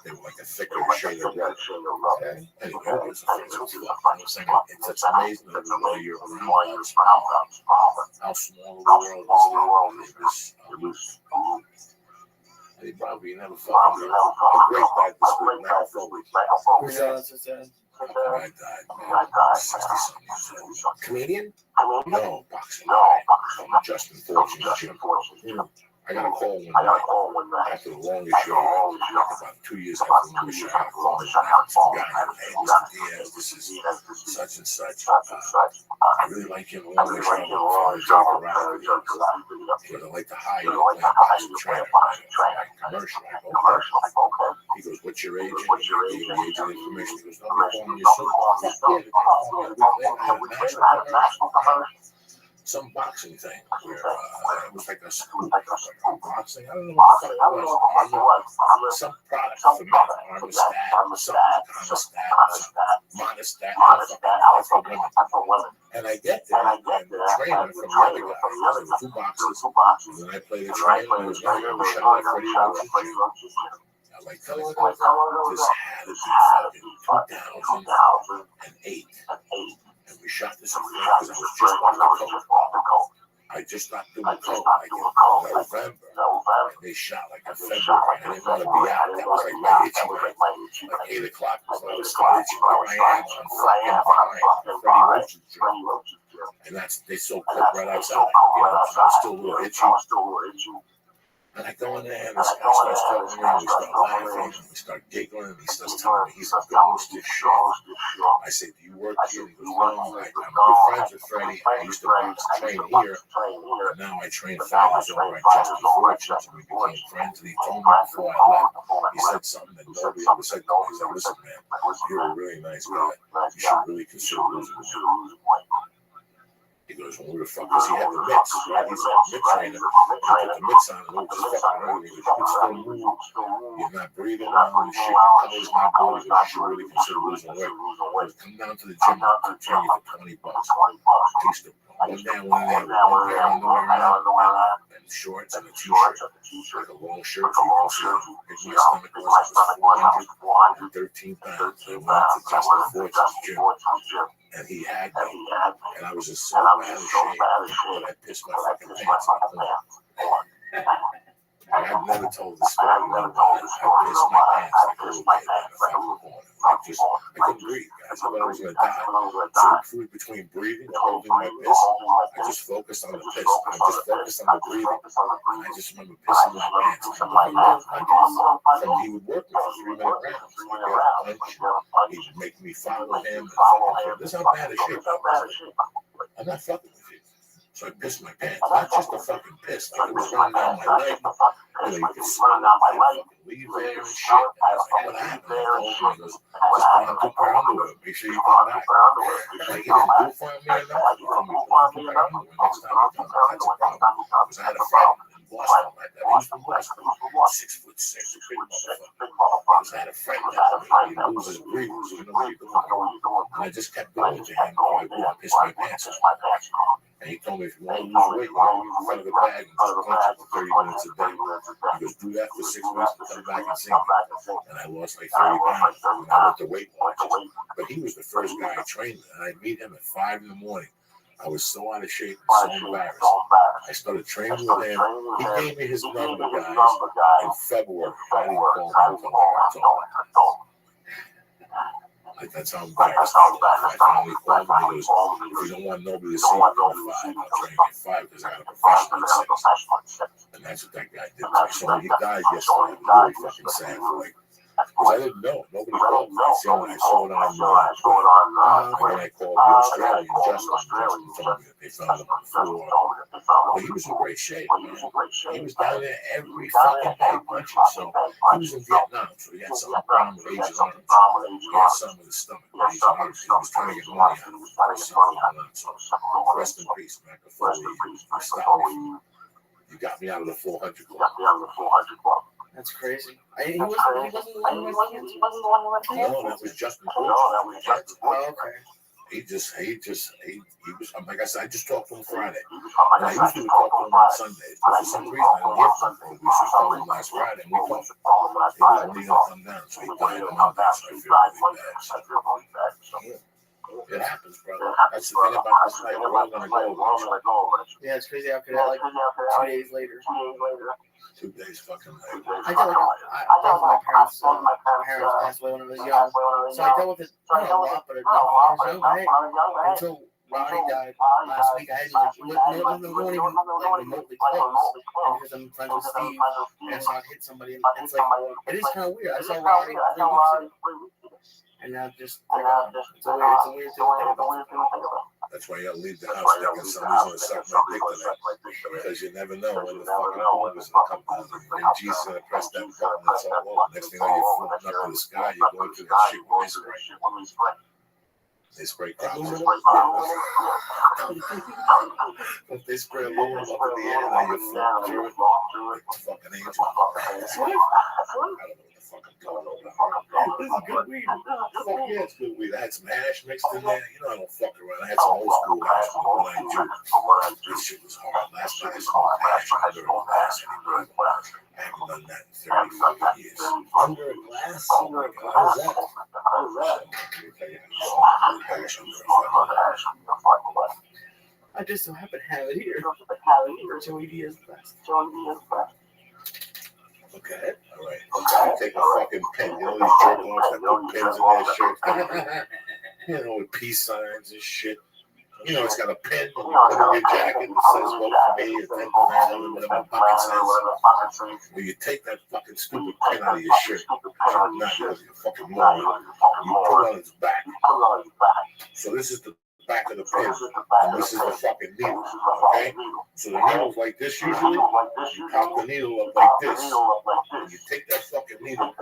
They were like a thicker shade of red. Anyway, it was a fancy glove. I'm saying it's amazing that the way you're around how small the world is. They probably never fucking did. A great died this week, never fucking. Who's that? I died, man. 60-something years old. Comedian? No, boxing guy. Justin Fortune Gym. I got a call one night after the longest show. About 2 years after the longest show, I got a call from a guy named, hey, Mr. Diaz, this is such and such. I really like you in the longest show. I'm joking around. But I'd like to hire you to play a boxing trainer. Commercial. I go, okay. He goes, what's your agent? I gave him the agent information. He goes, no, you're calling your son. I had a national commercial. some boxing thing where it was like a school, like a boxing. I don't know what the fuck it was. Some product for men, Armostat, Monostat, for women. And I get there, and the trainer from the other guy, there were 2 boxes, and then I played the trainer, and it was like I was shot like Freddie Rothschild. I like this had to be fucking 2008. And we shot this in because I was just off the coke. I just stopped doing coke like in November. And they shot like in February. I didn't want to be out. That was like my itchy night. Like 8 o'clock was when I was starting itching. Here I am on fucking Freddie Rothschild. And they sold coke right outside. You know, so I was still a little itchy. And I go in there, and this guy starts talking to me, and we start laughing, and we start giggling, and he starts telling me he's a ghost as shit. I say, do you work here? He goes, no, I'm good friends with Freddie. I used to box train here, and now I train fighters over at Justin Fortunes, and we became friends, and he told me before I left, he said something that nobody ever said to me. He said, listen, man, you're a really nice guy. You should really consider losing weight. He goes, well, who the fuck is he? Had the mitts, right? He's a mitt trainer. He put the mitts on and we just fucking around. He goes, you can still move. You're not breathing well and shit. Your color's not good. He goes, you should really consider losing weight. He goes, come down to the gym. I'll train you for $20. I used to one day I went in there with one pair of underwear on and shorts and a t-shirt. Like a long shirt. So you can see my stomach was 413 pounds. I went to Justin Fortune's gym. And he had me, and I was just so bad of shape that I pissed my fucking pants in the corner. I've never told this story to anybody. I pissed my pants like a little kid in the fucking corner. I couldn't breathe. I thought I was going to die. So between breathing and holding my piss, I just focused on the piss. I just focused on the breathing. And I just remember pissing my pants. From he would work me for 3-minute rounds. He'd get a punch. He would make me follow him. This is how bad a shape I was. I'm not fucking with you. So I pissed my pants. Not just a fucking piss. Like it was running down my leg. You know, you could smell it on my leg. Leave there and shit. And I was like, what happened? I told him, he goes, just put on 2 pair of underwear. Make sure you come back. Like, he didn't do it for me enough. He told me, put on 2 pair of underwear. Next time you come, that's a problem. Because I had a friend in Boston like that. He was from Boston. 6'6", big motherfucker. Because I had a friend that he loses breathing, so you know what you're doing. And I just kept going to him. I would piss my pants off. And he told me, if you want to lose weight, you go in front of the bag and just punch it for 30 minutes a day. He goes, do that for 6 weeks and come back and see me. And I lost like 30 pounds. And I went to Weight Watchers. But he was the first guy I trained with. And I meet him at 5 in the morning. I was so out of shape and so embarrassed. I started training with him. He gave me his number, guys, in February. I didn't call him until October. Like, that's how embarrassed I was. I finally called him. He goes, if you don't want nobody to see you, go to 5. I'll train you at 5 because I got a professional at 6. And that's what that guy did to me. So when he died yesterday, I was really fucking sad. Like, because I didn't know. Nobody called me. I saw it on and then I called the Australian Justin. Justin told me that they found him on the floor. But he was in great shape, man. He was down there every fucking day punching. So he was in Vietnam, so he had some problem with Asian arms. He had some with his stomach with Asian arms. He was trying to get money out of it. So rest in peace, man. Before you stopped me, you got me out of the 400 club. That's crazy. He wasn't the one who went to Kansas? No, that was Justin Fortune. Oh, okay. He was, like I said, I just talked to him Friday. And I usually would talk to him on Sundays. But for some reason, I don't hear from him. We should call him last Friday, and we called him. He was going to come down, so he died on Monday, so I feel really bad. It happens, brother. That's the thing about this life. We're all going to go. Yeah, it's crazy how could that, like, 2 days later. 2 days fucking later. I dealt with my parents. My parents passed away when I was young, so I dealt with it not a lot, but enough when I was young. Until Ronnie died last week, I had no one even like remotely close, and because I'm friends with Steve, and so I hit somebody, and it's like it is kind of weird. I saw Ronnie 3 weeks ago, and now just it's a weird thing to think about. That's why you gotta leave the house thinking somebody's gonna suck my dick tonight. Because you never know when the fucking bomb is gonna come down. And Jesus is gonna press that button, that's all over. Next thing you know, you're floating up to the sky, you're going through that shit with me spray. They spray crops. Aluminum? If they spray aluminum up in the air, now you're floating through it. Like a fucking angel. I don't know what the fuck I'm talking about. This is good weed. Fuck yeah, it's good weed. I had some hash mixed in there. You know I don't fuck around. I had some old school hash from the one I do. This shit was hard. Last night I smoked hash under a glass anymore. I haven't done that in 30 fucking years. Under a glass? Oh my God. How's that? Let me tell you how you smoke hash under a fucking glass. I just so happen to have it here. Joey Diaz glass. Okay. All right. You take a fucking pen. You know these jerk offs that put pins in their shirt? You know, with peace signs and shit. You know, it's got a pin. You put it in your jacket and it says, vote for me, or 10 grand, whatever the fucking says. Well, you take that fucking stupid pin out of your shirt. Not because you're fucking moron. You put it on its back. So this is the back of the pin. And this is the fucking needle. Okay? So the needle's like this usually. You pop the needle up like this. And you take that fucking needle.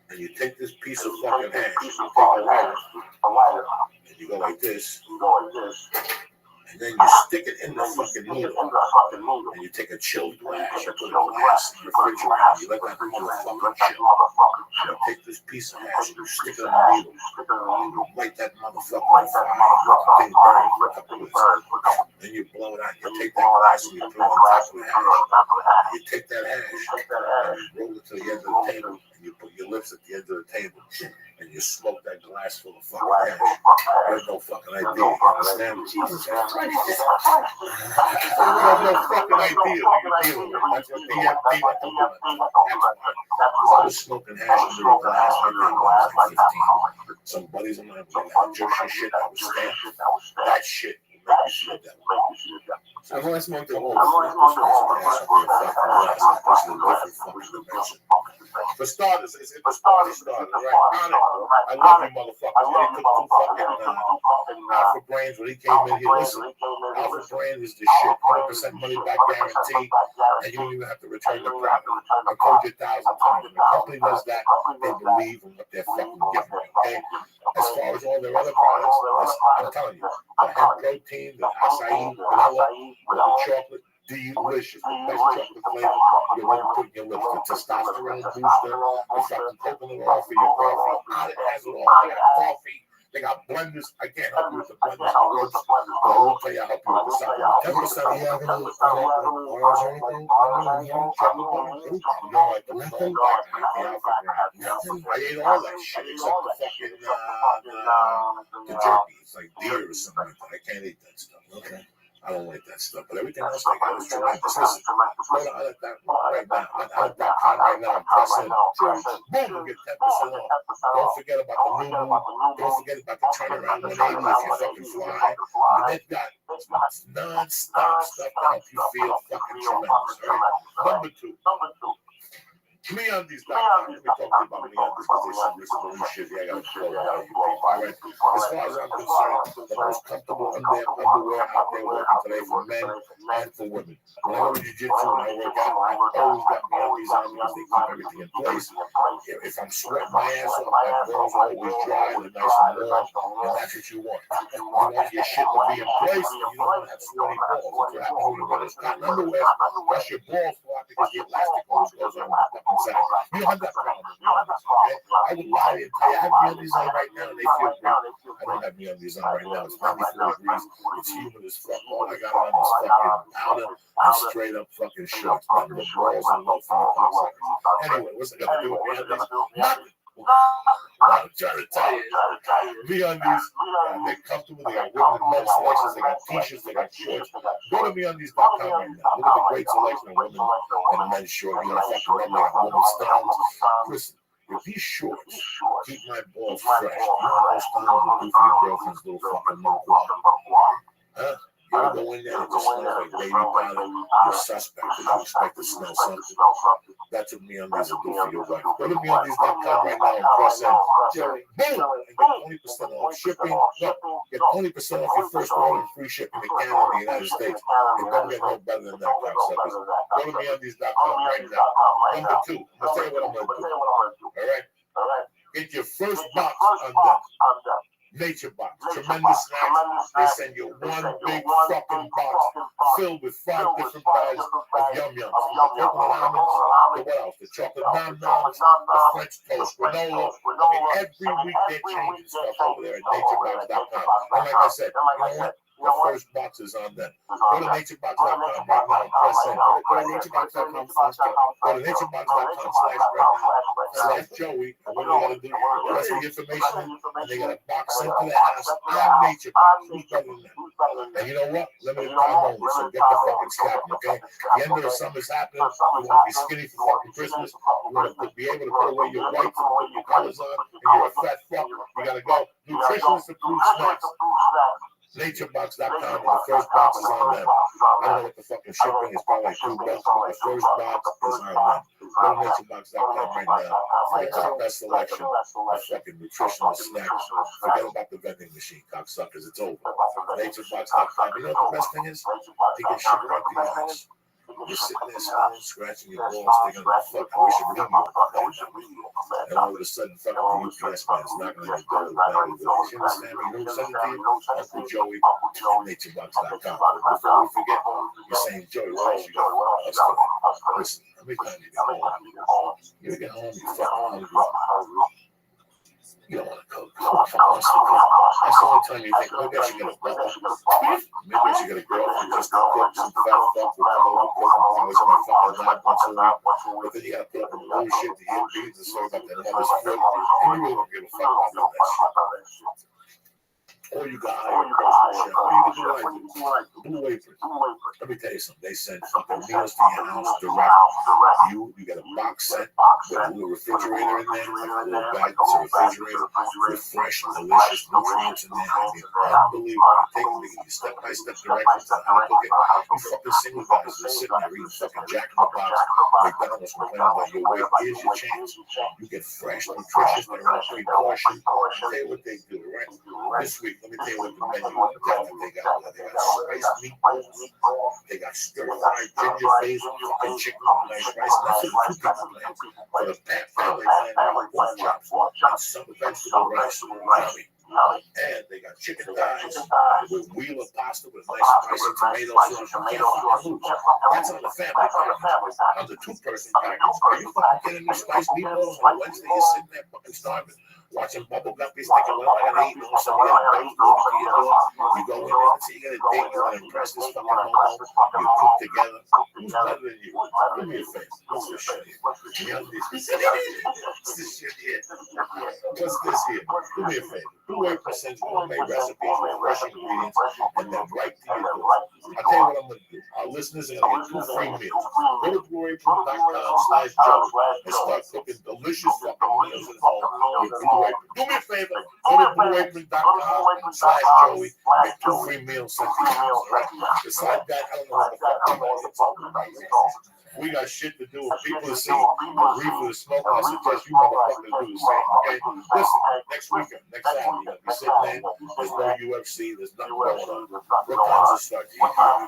And you take this piece of fucking hash, you take a lighter, and you go like this, and then you stick it in the fucking needle, and you take a chilled glass, you put a glass in the refrigerator, you let that motherfucker chill. You take this piece of hash and you stick it on the needle, and you light that motherfucker on fire, let the thing burn for a couple minutes. Then you blow it out, you take that glass and you put it on top of the hash. You take that hash and you roll it to the end of the table. You put your lips at the end of the table and you smoke that glass full of fucking hash. You have no fucking idea. You understand? Jesus Christ. You have no fucking idea what you're dealing with. That's what DMT is doing. I was smoking hash under a glass when I was like 15. Some buddies of mine were like, Egyptian shit, I was stamped. That shit will make you see a devil. I've only smoked it Oh, once. for starters, it's for starters, right? I love you motherfuckers. When he took fucking Alpha Brains when he came in here. Listen, Alpha Brain is the shit. 100% money back guarantee, and you don't even have to return the product. I told you 1,000 times. When the company does that, they believe in what they're fucking giving. Okay? As far as all their other products, I'm telling you, the hemp protein, the acai, vanilla, the chocolate, delicious, the best chocolate flavor you'll ever put in your lips. The testosterone booster, the fucking coconut oil for your coffee, it has it all. They got coffee, they got blenders. I can't help you with the blenders. I won't tell you how help you with the supplement. 10% Do you have any bars or anything? chocolate bars. No, I don't know. The Alpha Brand. I ate all that shit except the fucking the jerky. It's like deer or something like that. I can't eat that stuff. Okay. I don't like that stuff, but everything else they got is tremendous. Listen, go to Other.com right now. Other.com right now. Press in. Boom, you get 10% off. Don't forget about the new move. Don't forget about the turnaround 180 if you fucking fly. And they've got non-stop stuff to help you feel fucking tremendous. All right. Number 2. MeUndies.com. Let me talk to you about MeUndies because there's some risky shit here. I got to flow out of you people. All right. As far as I'm concerned, the most comfortable underwear out there working today for men and for women. When I go to jiu-jitsu and I work out, I always got MeUndies on because they keep everything in place. If I'm sweating my ass off, my balls are always dry and nice and warm, and that's what you want. You want your shit to be in place and you don't want to have sweaty balls. That's what happens when you wear those cotton underwear. Plus your balls fall out because the elastic always goes on the fucking side. You don't have that problem with MeUndies, okay? I would lie and tell you I have MeUndies on right now and they feel great. I don't have MeUndies on right now. It's 94 degrees. It's humid as fuck. All I got on is fucking powder and straight up fucking shorts. Nothing but balls and low from the cocksuckers. Anyway, what's it got to do with MeUndies? Nothing. I'm trying to tell you, MeUndies, they're comfortable. They got women and men selections. They got t-shirts. They got shorts. Go to MeUndies.com right now. Look at the great selection of women and men's shorts. You know, fucking women, they got women's styles. Listen, if these shorts keep my balls fresh, you know those styles will do for your girlfriend's little fucking mouth. Huh? You ever go in there and it just smells like baby powder? You're suspect because you expect to smell something. That's what MeUndies will do for your wife. Go to MeUndies.com right now and press in. Jerry, boom! And get 20% off shipping. No, get 20% off your first order and free shipping to Canada and the United States. It don't get no better than that, cocksuckers. Go to MeUndies.com right now. Number 2. I'll tell you what I'm going to do. All right? Get your first box on them. Nature Box, tremendous snacks. They send you one big fucking box filled with 5 different bars of yum yums. The coconut almonds, the what else? The chocolate nom noms, the French toast, granola. I mean, every week they're changing stuff over there at naturebox.com. And like I said, you know what? The first box is on them. Go to naturebox.com right now and press in. Go to naturebox.com/Joey. Go to naturebox.com/Joey. And what do they got to do? The rest of the information, and they got a box sent to the house on NatureBox. Who's better than that? And you know what? Limited time only, so get the fucking scalping, okay? The end of the summer's happening. You want to be skinny for fucking Christmas. You want to be able to put away your whites and put your colors on, and you're a fat fuck. You got to go. Nutritionist approved snacks. Naturebox.com, and the first box is on them. I don't know what the fucking shipping is, probably like $2, but the first box is on them. Go to naturebox.com right now. Get the best selection of fucking nutritional snacks. Forget about the vending machine, cocksuckers. It's over. Naturebox.com. You know what the best thing is? They get shipped right to your house. You're sitting there smiling, scratching your balls, thinking, fuck, I wish I knew you. And all of a sudden, fucking the UPS man is knocking on your door with battery bills. You understand me? You know what I'm saying to you? Uncle Joey, naturebox.com. Before we forget, you're saying, Joey, what else you got? Listen, how many times you get home? You get home, you're fucking hungry. You don't want to cook. That's the only time you think, maybe I should get a brother. Maybe I should get a girlfriend just to cook some fat fuck will come over cooking. I was my fucking lab once a week. But then you got to put up with bullshit to eat beans and stuff like that mother's foot. And you really don't give a fuck about that shit. Or you got hired a personal chef. Or you can do like Blue Apron. Let me tell you something. They send fucking meals to your house direct. You get a box set with a little refrigerator in there, like a little bag that's a refrigerator with fresh, delicious nutrients in there. I mean, unbelievable. You take step-by-step directions on how to cook it. You fucking single guys that are sitting there eating fucking Jack in the Box, McDonald's complaining about your weight. Here's your chance. You get fresh, nutritious, they're all pre-portioned. Tell you what they do, right? This week, let me tell you what the menu they got. They got spiced meatballs. They got stir-fried ginger basil, fucking chicken with nice rice. That's what the 2 people plans. For the fat family plan, they have pork chops and some vegetable rice. Yummy. And they got chicken thighs with wheeler pasta with nice spicy tomato sauce. That's on the family package. On the 2-person package, are you fucking kidding me? Spiced meatballs on Wednesday, you're sitting there fucking starving, watching bubble guppies, thinking, well, I gotta eat. And all of a sudden, you got a bite, you go in there, let's say you got a date, you want to impress this fucking homo, you cook together. Who's better than you? Do me a favor. What's this shit here? What's this shit here? What's this here? Do me a favor. Blue Apron sends gourmet recipes with fresh ingredients and then right to your door. I'll tell you what I'm going to do. Our listeners are going to get 2 free meals. Go to blueapron.com/Joe and start cooking delicious fucking meals at home with Blue Apron. Do me a favor. Go to blueapron.com/Joey and get 2 free meals sent to you. Right? Besides that, I don't know what the fuck I'm going to do. We got shit to do with people to see. Reefer to smoke. I suggest you motherfuckers do the same. Okay? Listen, next weekend, next Saturday, you're going to be sitting there. There's no UFC. There's nothing going on. What time's it start?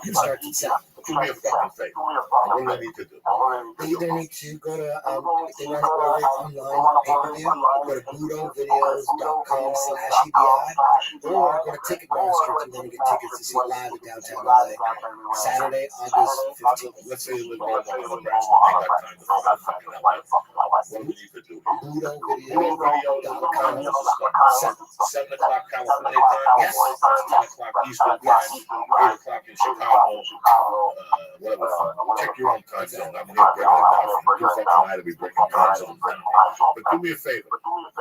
It starts at 7. Do me a fucking favor. What do they need to do? They either need to go to, if they want to order it online, pay-per-view, go to BlutoVideos.com/EBI, or go to Ticketmaster and then get tickets to see it live in downtown LA. Saturday, August 15th. Let's say you live in Nebraska. I got time to fucking LA. What do we need to do? BlutoVideos.com. 7 o'clock California time. Yes. 10 o'clock Eastern time. 8 o'clock in Chicago. Whatever. Check your own time zone. I'm here breaking it down. I'm too fucking high to be breaking time zones down. But do me a favor.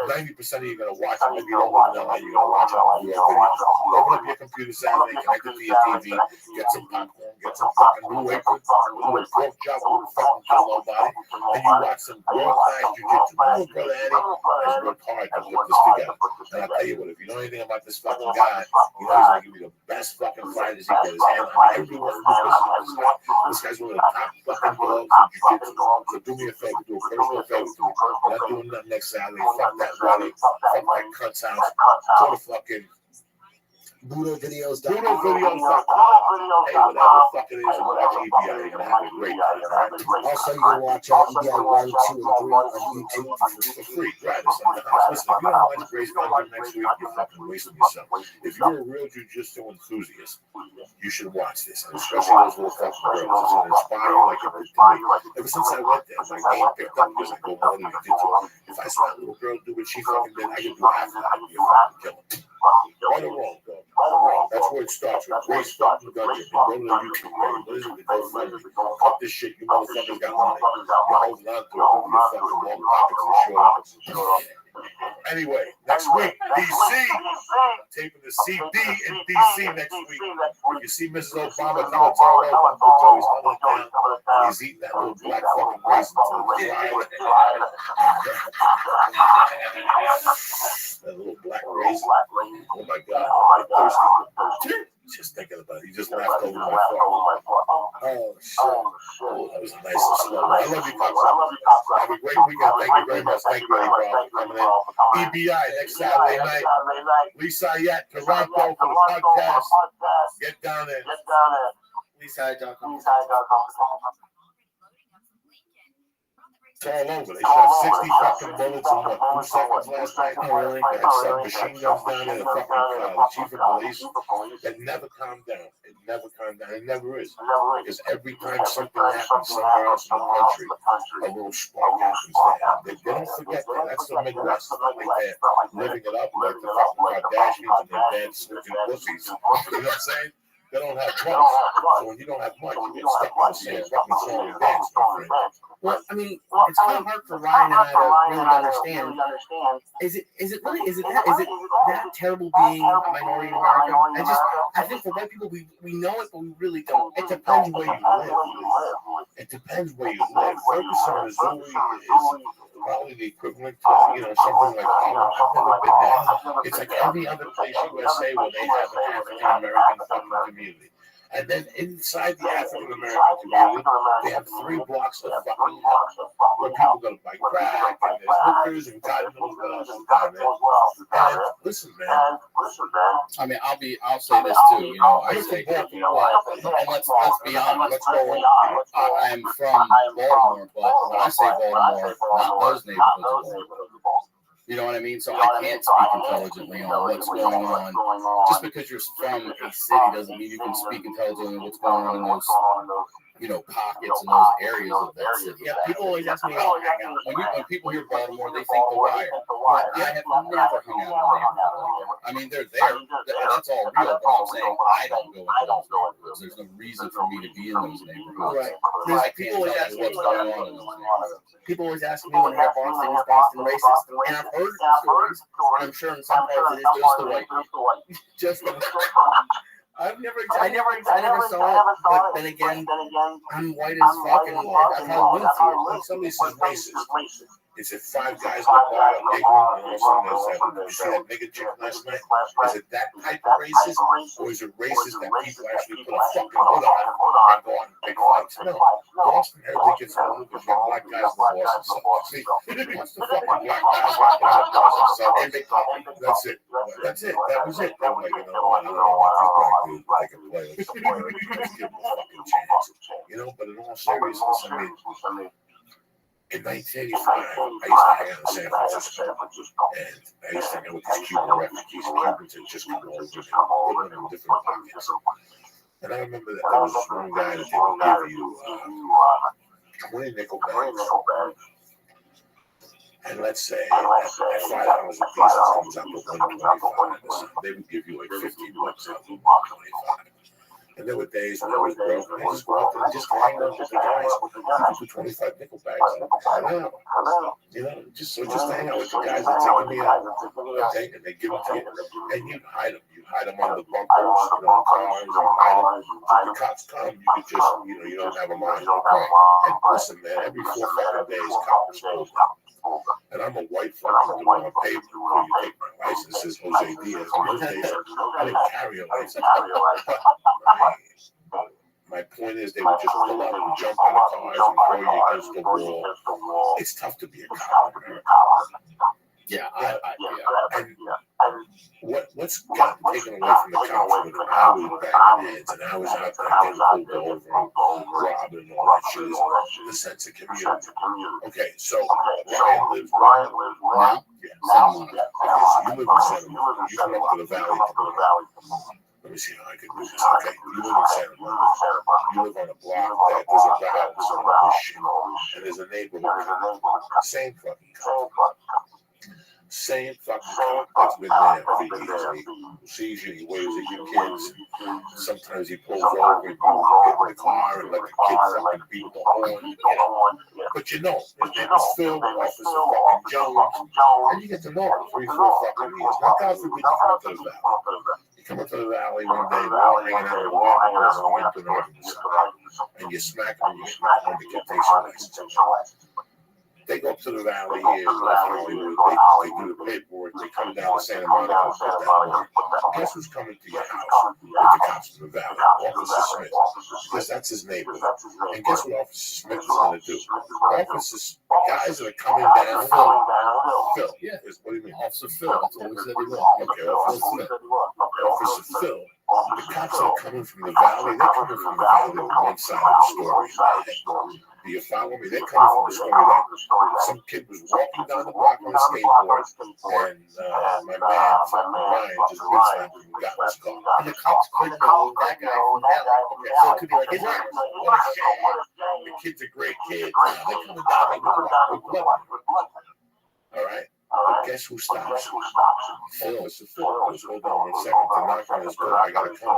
90% of you are going to watch it. Maybe you don't live in LA. You're going to watch it on Blue Videos. Open up your computer Saturday, connect it to your TV, get some popcorn, get some fucking Blue Apron, a little pork chop, a little fucking jello body, and you watch some world-class jiu-jitsu. Oh, Brother Eddie has worked hard to put this together. And I'll tell you what, if you know anything about this fucking guy, you know he's going to give you the best fucking fighters he can. His hand on everyone who's listening to this guy. This guy's one of the top fucking gloves in jiu-jitsu. So do me a favor, do a personal favor to me. I'm not doing nothing next Saturday. Fuck that rally. Fuck that cunt's house. Go to fucking BudoVideos.com. BudoVideos.com. Hey, whatever the fuck it is, and watch EBI. You're going to have a great time. Also, you can watch EBI 1, 2, and 3 on YouTube For free, gratis on the house. Listen, if you don't watch Grace Content next week, you're fucking wasting yourself. If you're a real jujitsu enthusiast, you should watch this, and especially those little fucking girls. It's going to inspire you like it did to me. Ever since I went there, my game picked up because I go more than jiu-jitsu. If I saw a little girl do what she fucking did, I could do half of that and be a fucking killer. Right or wrong, dog. That's where it starts with Grace fucking Dungeon. Go to the YouTube page. What is it? Go find me. Fuck this shit. You motherfuckers got money. You're holding on to it with your fucking long pockets and short pockets. Anyway, next week, DC. Taping the CD in DC next week. If you see Mrs. Obama, tell her Uncle Joey's holding it down. And he's eating that little black fucking raisin until it's dry. That little black raisin. Oh my God, I'm thirsty. Just thinking about it. You just laughed over my phone. Oh, shit. Oh, that was a nice and slow. I love you, Cox. Have a great weekend. Thank you very much. Thank you, Eddie Brown, for coming in. EBI next Saturday night. Lisa Ayat, Toronto for the podcast. Get down there. LisaAyat.com. It's all over. They shot 60 fucking bullets in what, 2 seconds last night? Oh, really? They had some machine guns down there. The fucking chief of police. That never calmed down. It never calmed down. It never is. Because every time something happens somewhere else in the country, a little spark happens there. They don't forget that. That's the Midwest. It's not like they're living it up like the fucking Kardashians and their dead slipping pussies. You know what I'm saying? They don't have much. So when you don't have much, you get stuck in the same fucking song and dance, my friend. Well, I mean, it's kind of hard for Ryan and I to really understand. Is it that terrible being a minority in America? I think for white people, we know it, but we really don't. It depends where you live. It depends where you live. Ferguson, Missouri is probably the equivalent to, something like Holland. I've never been there. It's like every other place USA where they have an African-American fucking community. And then inside the African-American community, they have 3 blocks of fucking where people go to buy crack, and there's hookers, and God knows what else is down there. And listen, man. I mean, I'll say this too. I say, and let's be honest. Let's go on. I am from Baltimore, but when I say Baltimore, not those neighborhoods of Baltimore. You know what I mean? So I can't speak intelligently on what's going on. Just because you're from a city doesn't mean you can speak intelligently on what's going on in those, pockets and those areas of that city. Yeah, people always ask me, when people hear Baltimore, they think The Wire. I have never hung out in a neighborhood. I mean, they're there. That's all real, but I'm saying I don't go into those neighborhoods. There's no reason for me to be in those neighborhoods. Right. I can't tell you what's going on in those neighborhoods. People always ask me when I hear Boston, is Boston racist? And I've heard stories, and I'm sure in some parts it is just the white people. Just the I never saw it, but then again, I'm white as fuck, and I probably wouldn't see it. When somebody says racist, is it 5 guys in the bar, a big one, and all of a sudden there's you see that nigga chick last night? Is it that type of racist, or is it racist that people actually put a fucking hood on and go on big fights? No. Boston, everybody gets along because you have black guys in the Boston Celtics. See, what's the fucking black guys walking out of the Boston Celtics? That's it. That's it. That was it. They're like, I don't know if these black dudes they can play. Let's give them a fucking chance. But in all seriousness, I mean, in 1985, I used to hang out in San Francisco, and I used to hang out with these Cuban refugees. Cubans had just come over, and they went in different pockets. And I remember that there was this one guy that they would give you 20 nickel bags. And let's say at $5 a piece, it comes out to $1.25. They would give you like $15 out of $1.25. And there were days when I was broke, and I just go out there and just hang out with the guys. You put 25 nickel bags in, hang out. Just to hang out with the guys that taking me out, and they give them to you, and you'd hide them. You hide them under the bumpers, in cars, you hide them. If the cops come, you could just, you don't have them on. And listen, man, every 4 fucking days, cops are and I'm a white fucking dude on a paper before you take my license. Says Jose Diaz. In those days, I didn't carry a license. But my point is, they would just pull out and jump out of cars and throw you against the wall. It's tough to be a cop in America. Yeah, And What's gotten taken away from the cops with hours banging heads and hours out there getting pulled over and robbed and all that shit is the sense of community. Okay, so Ryan lives now? Yeah, Santa Monica. Okay, so you live in Santa Monica. You come up to the valley. Let me see how I can do this. Okay, you live in Santa Monica. You live on a block that there's a house and all this shit. And there's a neighborhood. Same fucking cop. Same fucking cop that's been there for years. He sees you, he waves at your kids. Sometimes he pulls over and you get in the car and let the kid fucking beat the horn. But you know, his name is Phil, Officer fucking Jones. And you get to know him 3-4 fucking years. Now, God forbid you come up to the valley. You come up to the valley one day, we're hanging out and walking across the winter and you smack him and you smack him to get license. They go up to the valley here in Hollywood, they do the paperwork, they come down to Santa Monica and put that work. Guess who's coming to your house with the cops in the valley? Officer Smith. Because that's his neighborhood. And guess what Officer Smith is going to do? Guys that are coming down Phil. Yeah. What do you mean? Officer Phil. That's what we said he was. Okay, Officer Smith. Officer Phil. The cops are coming from the valley. They're coming from the valley on one side of the story. Do you follow me? They're coming from the story that some kid was walking down the block on a skateboard, and my man Ryan just whip slapped him and got in his car. And the cops couldn't know that guy from that. Okay, so it could be like, his name. What a shame. The kid's a great kid. They're coming down the block with blood. All right? But guess who stops him? Officer Phil goes, hold on 1 second, to knock on his door. I got to come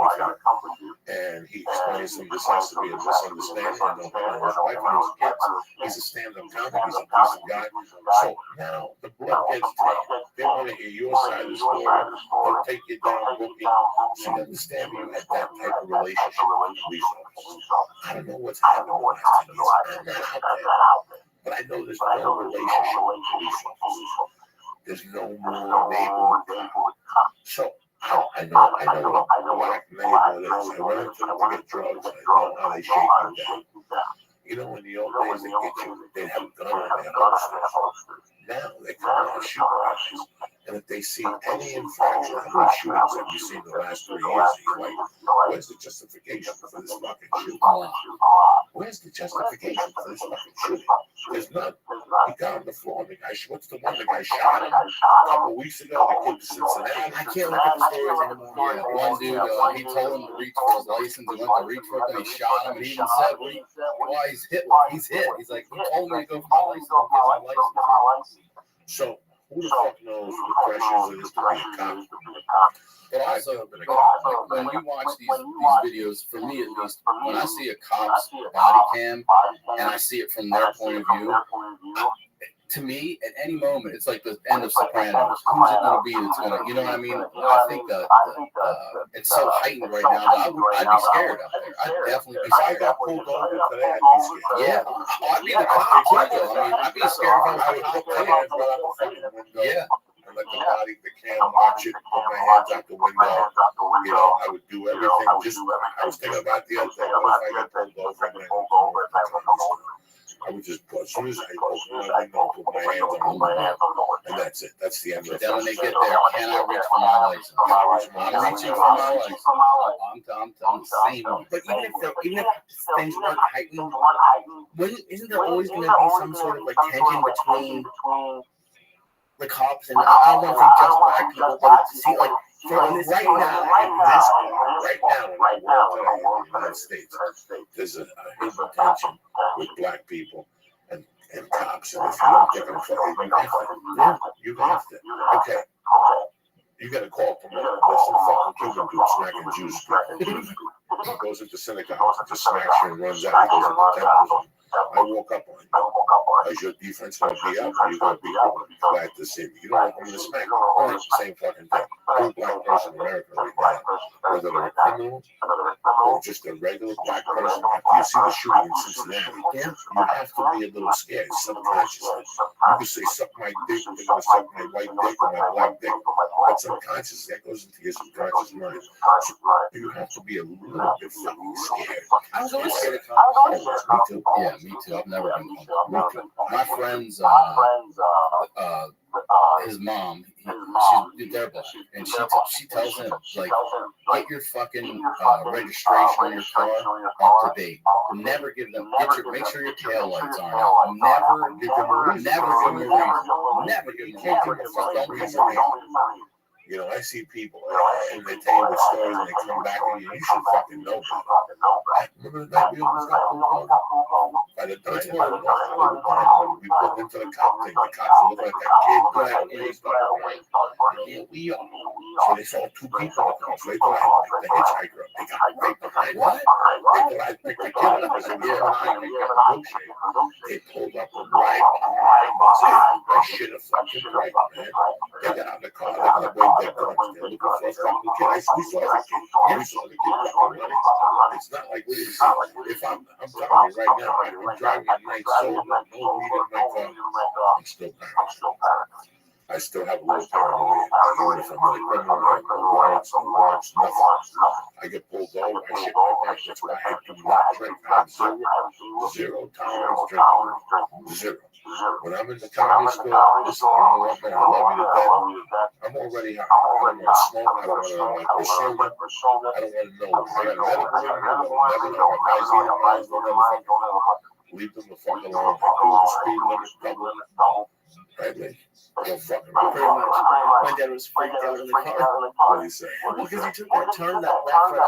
with you. And he explains to him this has to be a misunderstanding. I don't know his wife and his kids. He's a stand-up comic. He's a decent guy. So now the blood gets tight. They want to hear your side of the story. They'll take you down, book you. So you understand me at that type of relationship with police officers. I don't know what's happening with I'm not out there. But I know there's no relationship with police officers. There's no more neighborhood. So I know what black neighborhood is. I went into them to get drugs. I know how they shake you down. You know, in the old days, they get you, they'd have a gun on their holsters. Now they come out and shoot guys. And if they see any infraction, how many shootings have you seen in the last 3 years? You're like, where's the justification for this fucking shooting? Where's the justification for this fucking shooting? There's none. He got on the floor and the guy, what's the one the guy shot him a couple of weeks ago? The kid to Cincinnati. I can't look at the stories anymore. Yeah, one dude, he told him to reach for his license. He went to reach for it and he shot him. And he even said, why he's hit? He's hit. He's like, he told me to go for my license. Get my license. So, who the fuck knows the pressures it is to be a cop? But also, when you watch these videos, for me at least, when I see a cop's body cam and I see it from their point of view, to me, at any moment, it's like the end of Sopranos. Who's it going to be that's going to, you know what I mean? I think that it's so heightened right now that I'd be scared out there. I'd definitely be scared. If I got pulled over today, I'd be scared. Yeah, I'd be the cop too. I mean, I'd be scared if I was a cop. Yeah. And let the body, the cam watch it, put my hands out the window. You know, I would do everything. I was thinking about the other day. What if I got pulled over and I would just put, as soon as I open my window, put my hands on the window, and that's it. That's the end of it. Then when they get there, can I reach for my license? I'm reaching for my license. I'm the same. But even if things weren't heightened, isn't there always going to be some sort of like tension between the cops and I don't want to say just black people, but see, like right now in the United States, there's a hidden tension with black people and cops, and if you don't get them, you have to. Okay, you got a call from some fucking Cuban dude smacking Jews. He goes into synagogue, just smacks you and runs out. He goes into temples. I woke up on you. Is your defense going to be up, or are you going to be glad to see me? You don't want me to smack you. It's the same fucking thing. Every black person in America right now, whether they're a criminal or just a regular black person, after you see the shooting in Cincinnati, you have to be a little scared subconsciously. You can say, suck my dick, they're going to suck my white dick or my black dick. But subconsciously, that goes into your subconscious mind. So you have to be a little bit fucking scared. I was always scared of cops. Me too. Yeah, me too. I've never been. My friend's his mom, they're black, and she tells him like, get your fucking registration on your car up to date. Never give them. Make sure your tail lights aren't out. Never give them a reason. Never give them a reason. Don't give them a reason. You know, I see people and they tell you the stories and they come back and you should fucking know. Remember the night we almost got pulled over? By the time we put into the cop thing, the cops looked like that kid and he started running. And here we are. So they saw two people in the car. So they thought I had picked the hitchhiker up. They got right behind what? They thought I picked the kid up. I said, yeah, I got a milkshake. They pulled up right behind us. I should have fucking right, man. They got out of the car. They got away. They're looking for a fucking kid. We saw the kid. We saw the kid fucking running. It's not like we didn't see. If I'm telling you right now, I've been driving at night sober, no weed in my car. I'm still paranoid. I still have a little paranoia. Even if I'm in a criminal warrants, nothing. I get pulled over, I shit my pants. That's why I do not drink. I have zero tolerance drinking. Zero. When I'm in the comedy store, listen, you know what, man, I love you to death. I'm already high. I don't want to smoke. I don't want to persona. I don't want to know. I got a medical in here. Never know. My guys eating mine. Don't ever fucking leave them the fuck alone. The speed limit, double. Right, man? Don't fucking Pretty much. My dad was freaked out in the car. What do you say? Well, because he took that turn, that left right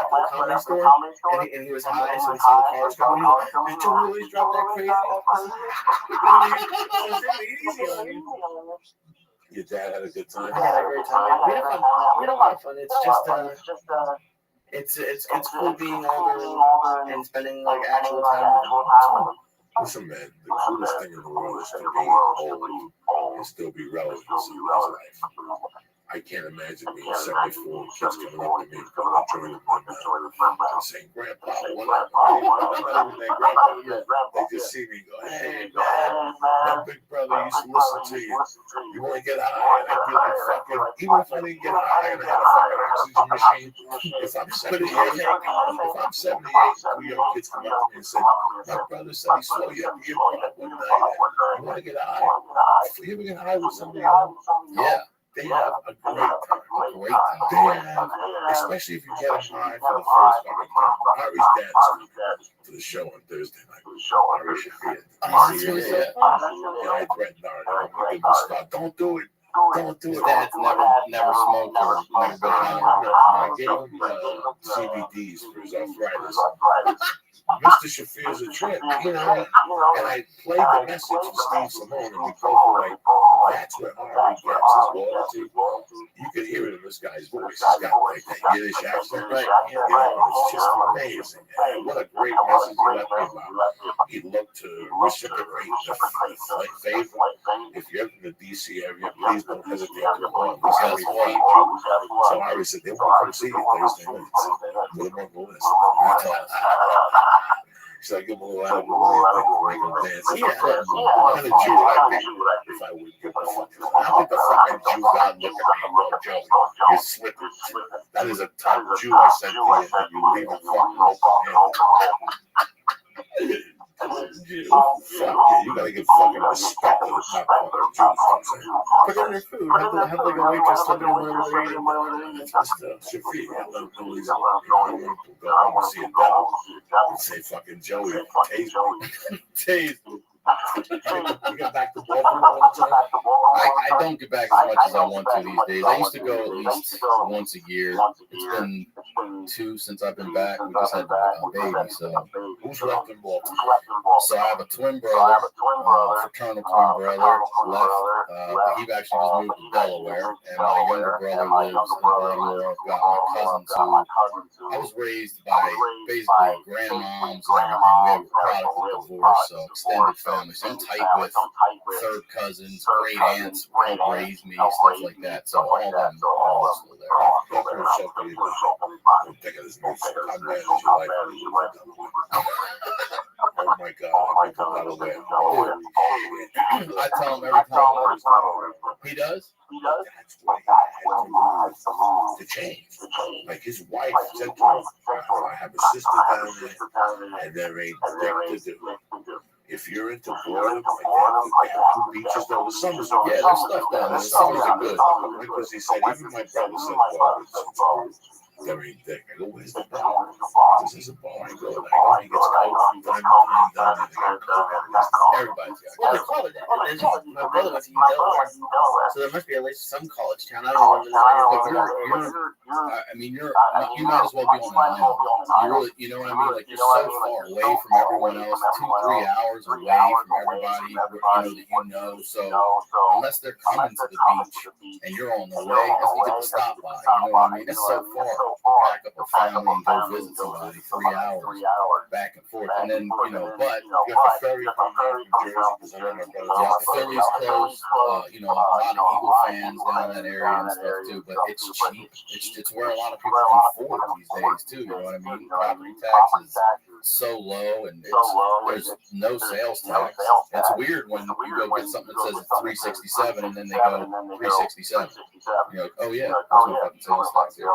after the comedy store, and he was high, so he saw the cars coming. He was like, did you really drop that crazy off? Easy on you. Your dad had a good time? I had a great time. We had a lot of fun. It's just, it's cool being older and spending like actual time. Listen, man, the coolest thing in the world is to be old and still be relevant in somebody's life. I can't imagine being 74 and kids coming up to me and joining me and saying, Grandpa, what up? I'm not even their grandpa. They just see me and go, hey, man, my big brother used to listen to you. You want to get high? And I'd be like, fucking, even if I didn't get high and I had a fucking oxygen machine, if I'm 78, two young kids come up to me and say, my brother said he saw you at the airport one night. You want to get high? You ever get high with somebody else? Yeah. They have a great time. They have, especially if you get them high for the first fucking time. Harry's dad to the show on Thursday night. Harry Shafir. And I threatened Harry. I'm going to stop. Don't do it. Don't do it. Dad's never smoked or never been high. I gave him CBDs for his arthritis. Mr. Shafir's a trip, you know, and I played the message to Steve Simone, and we both were like, that's where Harvey gets his loyalty. You could hear it in this guy's voice. He's got like that Yiddish accent, right? You know, it's just amazing. And what a great message he left me about. He looked to reciprocate the favor. If you're ever in the DC area, please don't hesitate to call. He's got me. So Harvey said, they want to come see you Thursday nights. Put him on the list. So I give him a little animal make him dance. Yeah, what kind of Jew would I be if I would give a fuck? How did the fucking Jew God look at me? No, Joe, you're slipping. That is a top Jew I sent to you, and you leave it fucking open. Fuck yeah, you gotta give fucking respect to the top fucking Jews. Put in their food. Have like a waitress tell them whatever they're eating. It's just Shafir. I let him know he's on. Go home and see a devil. And say fucking Joey, tase me. Tase me. You get back to Baltimore all the time? I don't get back as much as I want to these days. I used to go at least once a year. It's been 2 since I've been back. We just had a baby, so. Who's left in Baltimore? So I have a twin brother, fraternal twin brother left. But he actually just moved to Delaware, and my younger brother lives in Baltimore. I've got my cousins who I was raised by basically grandmoms and everything. We have a product of divorce, so extended family. So I'm tight with third cousins, great aunts, help raise me, stuff like that. So all of them are still there. I'm thinking this new shit. I'm glad that you like me. Oh my God, I make that away. I tell him every time. He does? That's what he had to change. Like his wife said to him, I have a sister down there, and there ain't dick to do. If you're into boredom, they have two beaches though. The summers are Yeah, there's stuff down there. The summers are good. Because he said, even my brother said, "Well, it's very thick." I go, "Where's the bar?" This is a bar. I go, "I know he gets cold from time to time down there. They got cold." Everybody's got Well, they call it that. And then my brother was in Delaware, so there must be at least some college town. I don't even know. you might as well be on an island. You really, you know what I mean? Like, you're so far away from everyone else, 2-3 hours away from everybody, that you know. So unless they're coming to the beach and you're on the way, you get to stop by. You know what I mean? It's so far to pack up a family and go visit somebody 3 hours back and forth, and then but You have to ferry from there to Jersey because I know my brother. Philly's close. A lot of Eagle fans down in that area and stuff too. But it's cheap. It's where a lot of people can afford it these days too. You know what I mean? Property tax is so low, and there's no sales tax. It's weird when you go get something that says it's $367 and then they go $367. You're like, oh yeah, there's no fucking sales tax here.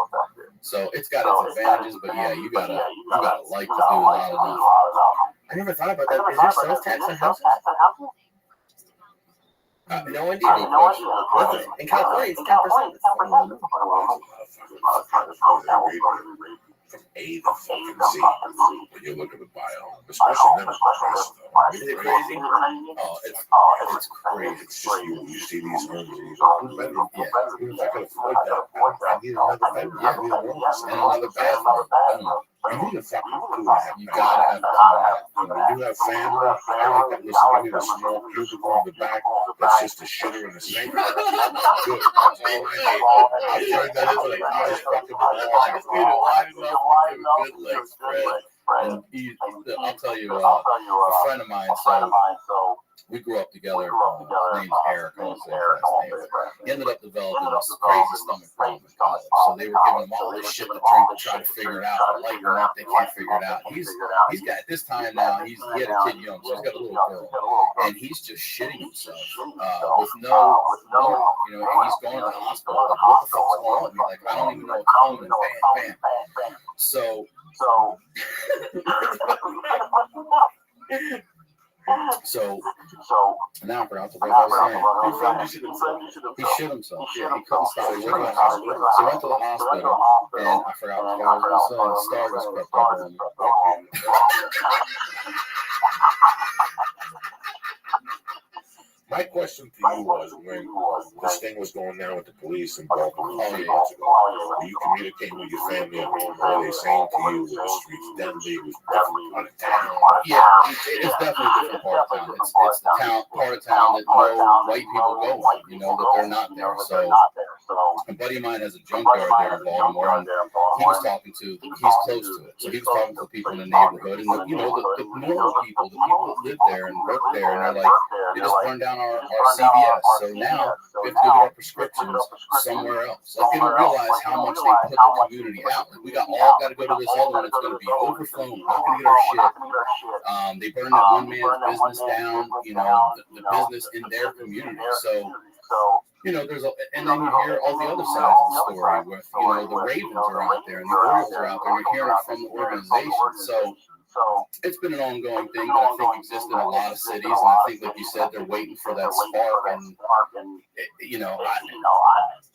So it's got its advantages, but yeah, you gotta like to do a lot of nothing. I never thought about that. Is there sales tax on houses? No idea. Good In California, it's 10%. From A to fucking Z when you look at the bio, especially now with the price though. Is it crazy? Oh, it's crazy. It's just you see these homes and you go, "Two bedroom." Yeah, even if I could afford that, I need another bedroom. Yeah, I need a room and another bathroom. You need a fucking 2.5. You gotta have 2.5. When you have family, I like that. Listen, I need a small cubicle in the back that's just a shitter and a sink. Good. That's all I need. I've turned that into the highest fucking I just need it wide enough to give a good leg spread. And I'll tell you, a friend of mine, so we grew up together. His name's Eric. I won't say his last name. He ended up developing this crazy stomach problem in college. So they were giving him all this shit to drink to try to figure it out. Lighten him up, they can't figure it out. He's got, at this time now, he had a kid young, so he's got a little girl. And he's just shitting himself with no, and he's going to the hospital. Like, what the fuck's going on with me? Like, I don't even know what's going on. And bam. So now I forgot what I was saying. He shit himself. Yeah, he couldn't stop. He went to the hospital. So he went to the hospital, and I forgot what I was saying. Stardust crept up on me. My question to you was, when this thing was going down with the police in Baltimore 3 years ago, were you communicating with your family at home? Were they saying to you, "The streets deadly, it was definitely part of town"? Yeah, it's definitely a different part of town. It's the town, part of town that no white people go on, that they're not there. So a buddy of mine has a junkyard there in Baltimore, and he was talking to, he's close to it. So he was talking to people in the neighborhood, and the normal people, the people that live there and work there, and they're like, they just burned down our CVS. So now we have to go get our prescriptions somewhere else. Like, they don't realize how much they put the community out. Like, we all got to go to this other one. It's going to be overflown. We're not going to get our shit. They burned that one man's business down, the business in their community. So, there's and then you hear all the other sides of the story with, the Ravens are out there and the Orioles are out there, and you're hearing it from the organization. So it's been an ongoing thing that I think exists in a lot of cities, and I think, like you said, they're waiting for that spark. And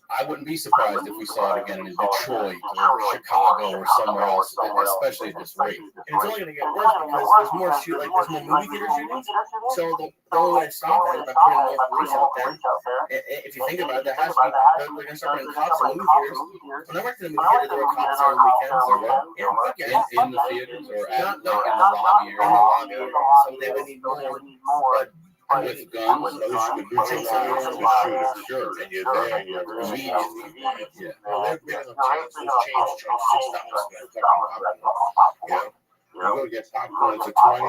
I wouldn't be surprised if we saw it again in Detroit or Chicago or somewhere else, especially at this rate. And it's only going to get worse because there's more there's more movie theater shootings. So the only way to stop that is by putting more police out there. If you think about it, there has to be, they're going to start putting cops in movie theaters. When I worked in the movie theater, there were cops there on weekends. In the theaters or in the lobby area? In the lobby area. So they would need more. But with guns, So you should neutralize the shooter. Sure. And you're there, and you're immediately. yeah. They're bringing them chains. Those chains charge $6 for that fucking popcorn. You go to get popcorn, it's a 20.